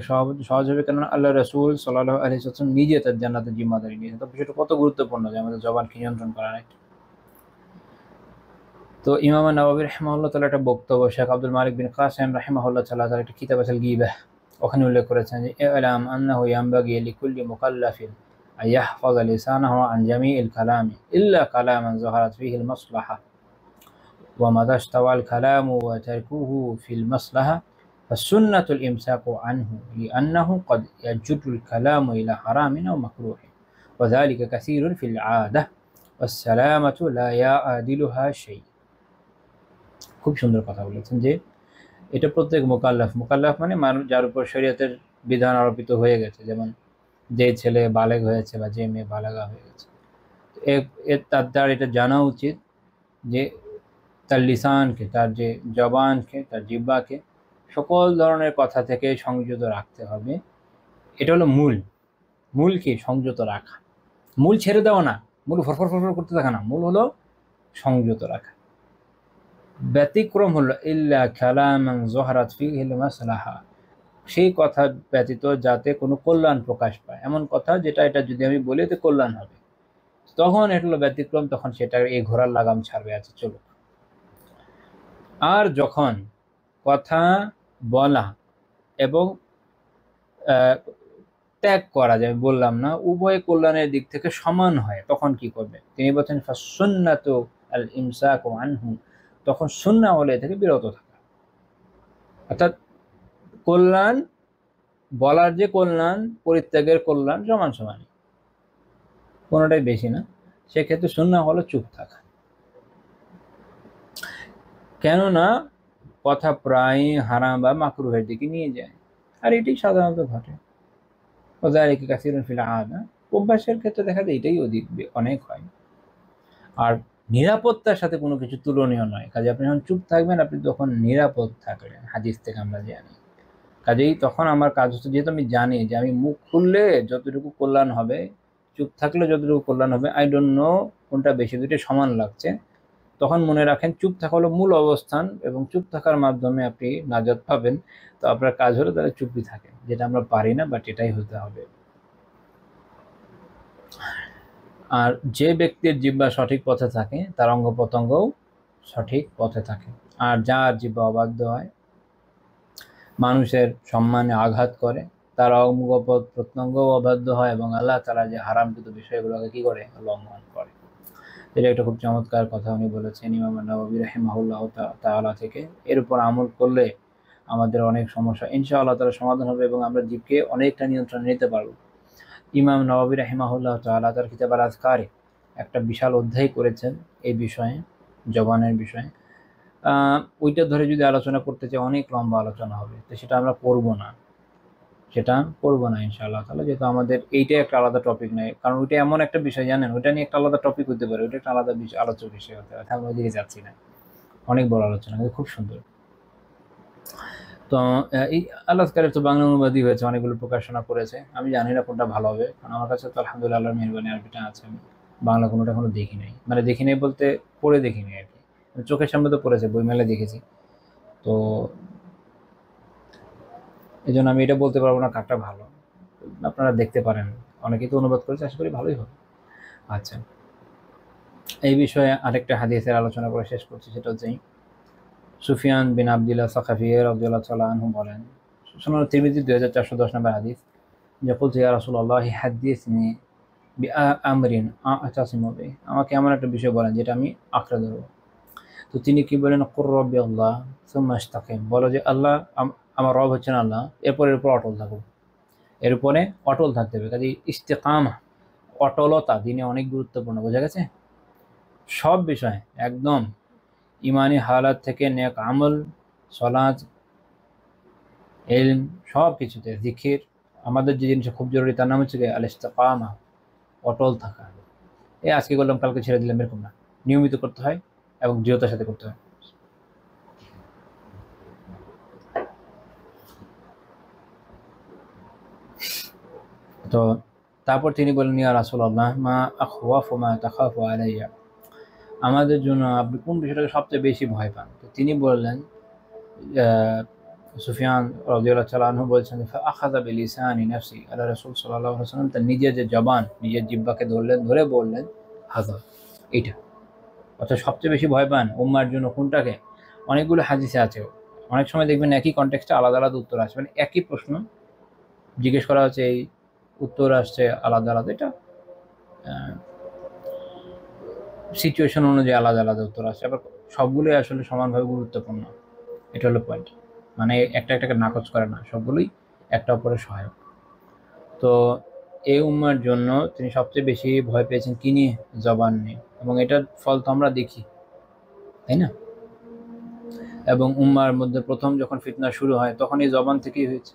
B: সহজ হবে। কেননা আল্লাহ রাসূল সাল্লাল্লাহু আলাইহি ওয়াসাল্লাম নিজে তার জান্নাতের জিম্মাদারি নিয়েছেন। তো বিষয়টা কত গুরুত্বপূর্ণ যে আমাদের জবানকে নিয়ন্ত্রণ করা নাই। তো ইমাম নাওয়াবী রাহিমাহুল্লাহ তাআলা একটা বক্তব্য শেখ আব্দুল মালিক বিন কাসিম রাহিমাহুল্লাহ তাআলা তার একটা কিতাব আছে গীবাহ, ওখানে উল্লেখ করেছেন যে ইলাম আন্নাহু ইয়ানবাগি লিকুল্লি মুকাল্লাফিন আন ইয়াহফাযা লিসানাহু আন জামিইল কালামি ইল্লা কালামান যাহারাত ফীহি আল মাসলাহা ওয়া মাদা ইসতাওয়াল কালামু ওয়া তারকুহু ফিল মাসলাহা فالسنة الإمساك عنه لأنه قد يجر الكلام إلى حرام أو مكروه وذلك كثير في العادة والسلامة لا يعادلها شيء। খুব সুন্দর কথা বলেছেন যে এটা প্রত্যেক মুকাল্লাফ, মুকাল্লাফ মানে মানুষ যার উপর শরীয়তের বিধান আরোপিত হয়ে গেছে, যেমন যে ছেলে বালেগ হয়েছে বা যে মেয়ে বালাগা হয়ে গেছে, তার এটা জানা উচিত যে তার লিসানকে, তার যে জবানকে, তার জিহ্বাকে সকল ধরনের কথা থেকে সংযত রাখতে হবে। এটা হলো মূল কি? সংযত রাখা। মূল ছেড়ে দেওয়া না, মূল ফরফর ফরফর করতে থাকা না, মূল হলো সংযত রাখা। ব্যতিক্রম হলো ইল্লা কালামান যাহারাত ফীহি আল মাসলাহা, সেই কথা ব্যতীত যাতে কোনো কল্যাণ প্রকাশ পায়, এমন কথা যেটা এটা যদি আমি বলি তো কল্যাণ হবে, তখন এটা হলো ব্যতিক্রম, তখন সেটা এই ঘোড়ার লাগাম ছাড়বে, আছে চলুক। আর যখন কথা বলা এবং ত্যাগ করা, যে আমি বললাম না, উভয় কল্যাণের দিক থেকে সমান হয়, তখন কি করবে? তিনি বলছেন ফাসুন্নাতু আল ইমসাকু আনহু, তখন সুন্নাহ হলে এ থেকে বিরত থাকা। অর্থাৎ কল্যাণ বলার যে কল্যাণ, পরিত্যাগের কল্যাণ সমান সমান, কোনোটাই বেশি না। সেক্ষেত্রে সুন্নাহ হলো চুপ থাকা। কেননা কথা প্রায় হারাম বা মাকরুহের দিকে নিয়ে যায়, আর এটি সাধারণত ঘটে। ওযালিকা কাসীরুন ফিল আদা, অভ্যাসের ক্ষেত্রে দেখা যায় এটাই অনেক হয়। আর নিরাপত্তার সাথে কোনো কিছু তুলনীয় নয়। কাজে আপনি যখন চুপ থাকবেন, আপনি তখন নিরাপদ থাকলেন, হাদিস থেকে আমরা জানি। কাজেই তখন আমার কাজ হচ্ছে, যেহেতু আমি জানি যে আমি মুখ খুললে যতটুকু কল্যাণ হবে, চুপ থাকলে যতটুকু কল্যাণ হবে, আই ডোন্ট নো কোনটা বেশি, দুটো সমান লাগছে, তখন মনে রাখেন চুপ থাকা হলো মূল অবস্থান, এবং চুপ থাকার মাধ্যমে আপনি নাজাত পাবেন। তো আপনার কাজ হলো তাহলে চুপই থাকেন, যেটা আমরা পারি না, বাট এটাই হতে হবে। আর যে ব্যক্তির জিহ্বা সঠিক পথে থাকে, তার অঙ্গ প্রত্যঙ্গও সঠিক পথে থাকে। আর যার জিহ্বা অবাধ্য হয়, মানুষের সম্মানে আঘাত করে, তার অঙ্গ প্রত্যঙ্গও অবাধ্য হয় এবং আল্লাহ তাআলা যে হারামকৃত বিষয়গুলোকে কি করে? লঙ্ঘন করে। এটা একটা খুব চমৎকার কথা উনি বলেছেন ইমাম নাওয়াবী রাহিমাহুল্লাহ তাআলা থেকে। এর উপর আমল করলে আমাদের অনেক সমস্যা ইনশাআল্লাহ তাআলা সমাধান হবে এবং আমরা জীবকে অনেকটা নিয়ন্ত্রণে নিতে পারবো। ইমাম নাওয়াবী রাহিমাহুল্লাহ তাআলা তার কিতাব আল আযকারে একটা বিশাল অধ্যায় করেছেন এই বিষয়ে, জবানের বিষয়ে। ওইটা ধরে যদি আলোচনা করতে চাই অনেক লম্বা আলোচনা হবে, তো সেটা আমরা করবো না ইনশাআল্লাহ তাআলা, যেহেতু আমাদের এইটাই একটা আলাদা টপিক নয়। কারণ ওইটা এমন একটা বিষয়, জানেন, ওইটা নিয়ে একটা আলাদা টপিক হতে পারে, ওইটা একটা আলাদা বিষয়, আলোচ্য বিষয় হতে পারে। আমরা ওইদিকে যাচ্ছি না, অনেক বড় আলোচনা, কিন্তু খুব সুন্দর। তো এই আল আযকারের তো বাংলা অনুবাদই হয়েছে, অনেকগুলো প্রকাশনা করেছে। আমি জানি না কোনটা ভালো হবে, কারণ আমার কাছে তো আলহামদুলিল্লাহ আল্লাহর মেহেরবানি আরবিটা আছে, আমি বাংলা কোনোটা এখনো দেখি নাই, মানে দেখি নাই বলতে পড়ে দেখি নাই আর কি, চোখের সামনে তো পড়েছে, বই মেলায় দেখেছি। তো এই জন্য আমি এটা বলতে পারবো না কারটা ভালো, আপনারা দেখতে পারেন, অনেকেই তো অনুবাদ করেছে, আশা করি ভালোই হবে। আচ্ছা, এই বিষয়ে আরেকটা হাদিসের আলোচনা করে শেষ করছি, সেটা হচ্ছে সুফিয়ান বিন আব্দুল্লাহ সাকাফি রাদিয়াল্লাহু তাআলা আনহু বলেন, সুনান তিরমিজি 2410 নম্বর হাদিস, যে কুলতু ইয়া রাসূলুল্লাহ হাদিসনি বিআমরিন আতাসিমু বিহি, আমাকে এমন একটা বিষয় বলেন যেটা আমি আঁকড়ে ধরবো। তো তিনি কি বলেন? কুর রাব্বি আল্লাহ সুম্মা ইসতাকিম, বলো যে আল্লাহ, আমার রব হচ্ছেন আল্লাহ, এরপর অটল থাকো, এর উপরে অটল থাকতে হবে। কাজে ইস্তেকামা, অটলতা দিনে অনেক গুরুত্বপূর্ণ, বোঝা গেছে? সব বিষয় একদম, ইমানি হালাত থেকে নেক আমল, সলাত, ইলম, সব কিছুতে, জিকির, আমাদের যে জিনিসটা খুব জরুরি তার নাম হচ্ছে আল ইস্তেকামা, অটল থাকা। এই আজকে করলাম কালকে ছেড়ে দিলাম এরকম না, নিয়মিত করতে হয় এবং দৃঢ়তার সাথে করতে হয়। তো তারপর তিনি বললেন, ইয়া রাসূলুল্লাহ, মা আখওয়াফু মা তাখাফু আলাইয়া, আমাদের জন্য আপনি কোন বিষয়টাকে সবচেয়ে বেশি ভয় পান? তো তিনি বললেন, সুফিয়ান রাদিয়াল্লাহু তাআলা আনহু বলছেন, ফাআখাযা বিলিসানি নাফসি, আল্লাহ রাসূল সাল্লাল্লাহু আলাইহি ওয়াসাল্লাম তার নিজের যে জবান, নিজের জিহ্বাকে ধরে বললেন, হাযা, এটা। অর্থাৎ সবচেয়ে বেশি ভয় পান উম্মার জন্য কোনটাকে? অনেকগুলো হাদিসে আছে, অনেক সময় দেখবেন একই কনটেক্সটে আলাদা আলাদা উত্তর আসবে, মানে একই প্রশ্ন জিজ্ঞেস করা হচ্ছে, এই উত্তর আসছে আলাদা আলাদা। এটা সিচুয়েশন অনুযায়ী আলাদা আলাদা উত্তর আসছে, আবার সবগুলোই আসলে সমানভাবে গুরুত্বপূর্ণ। এটা হলো পয়েন্ট, মানে একটাকে নাকচ করে না, সবগুলোই একটা অপরের সহায়ক। তো এই উম্মার জন্য তিনি সবচেয়ে বেশি ভয় পেয়েছেন কি নিয়ে? জবান নিয়ে। এবং এটার ফল তো আমরা দেখি, তাই না? এবং উম্মার মধ্যে প্রথম যখন ফিতনা শুরু হয় তখন এই জবান থেকেই হয়েছে,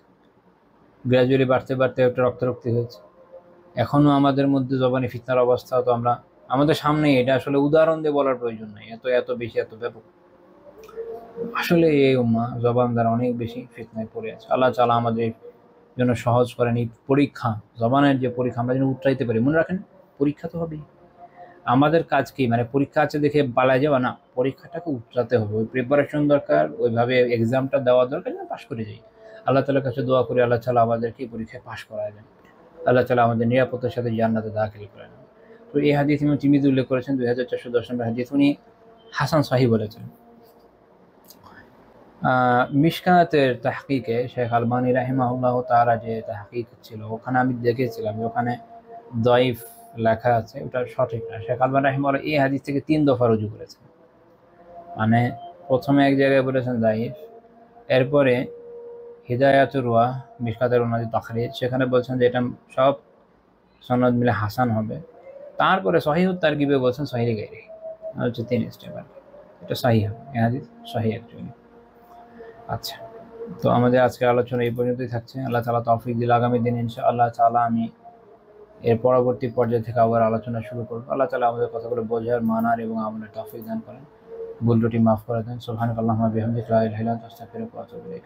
B: গ্র্যাজুয়ালি বাড়তে বাড়তে একটা রক্তারক্তি হয়েছে। এখনও আমাদের মধ্যে জবানি ফিতনার অবস্থা তো আমরা আমাদের সামনেই, এটা আসলে উদাহরণ দিয়ে বলার প্রয়োজন নেই, এত বেশি, এত ব্যাপক। আসলে এই উম্মাহ জবান দ্বারা অনেক বেশি ফিতনায় পড়ে আছে। আল্লাহ তাআলা আমাদের জন্য সহজ করেন এই পরীক্ষা, জবানের যে পরীক্ষা, আমরা যেন উতরাইতে পারি। মনে রাখেন, পরীক্ষা তো হবেই। আমাদের কাজ কি? মানে পরীক্ষা আছে দেখে পালায় যাওয়া না, পরীক্ষাটাকে উতরাতে হবে, ওই প্রিপারেশন দরকার, ওইভাবে এক্সামটা দেওয়া দরকার, যেন পাশ করে যাই। আল্লাহ তাআলার কাছে দোয়া করি, আল্লাহ তাআলা আমাদেরকে পরীক্ষায় পাশ করায় দেন, আল্লাহ তাআলা আমাদের নিরাপত্তার সাথে জান্নাতে দাখিল করে নেন। তো এই হাদিস ইমাম তিরমিজি উল্লেখ করেছেন, 2410 নম্বর হাদিস। উনি হাসান সহিহ বলেছেন। মিশকাতের তাহকিকে শেখ আলবানী রাহিমাহুল্লাহ তাআলা যে তাহকিক ছিল, ওখানে আমি দেখেছিলাম ওখানে দয়ীফ লেখা আছে, ওটা সঠিক না। শেখ আলবানী রাহিমাহুল্লাহ এই হাদিস থেকে 3 দফা রুজু করেছেন, মানে প্রথমে এক জায়গায় বলেছেন দায়ীফ, এরপরে হিদায়াতুর রুয়া মিশকাতের ওনাদের তাখরিজ, সেখানে বলছেন যে এটা সব সনদ মিলে হাসান হবে, তারপরে সহিহুত তারগিবে বলছেন সহিহ গায়রি, হচ্ছে 3 স্টেপ আর কি। এটা সহিহ হবে, এই হাদিস সহিহ অ্যাকচুয়ালি। আচ্ছা, তো আমাদের আজকের আলোচনা এই পর্যন্তই থাকছে। আল্লাহ তাআলা তৌফিক দিলে আগামী দিন ইনশাআল্লাহ তাআলা আমি এর পরবর্তী পর্যায় থেকে আবার আলোচনা শুরু করব। আল্লাহ তাআলা আমাদের কথাগুলো বোঝার, মানার এবং আমলের তৌফিক দান করেন, ভুল ত্রুটি মাফ করে দেন। সুবহানাকাল্লাহুম্মা বিহামদিকা লা ইলাহা ইল্লা আনতা আস্তাগফিরুকা ওয়া আতুবু ইলাইক।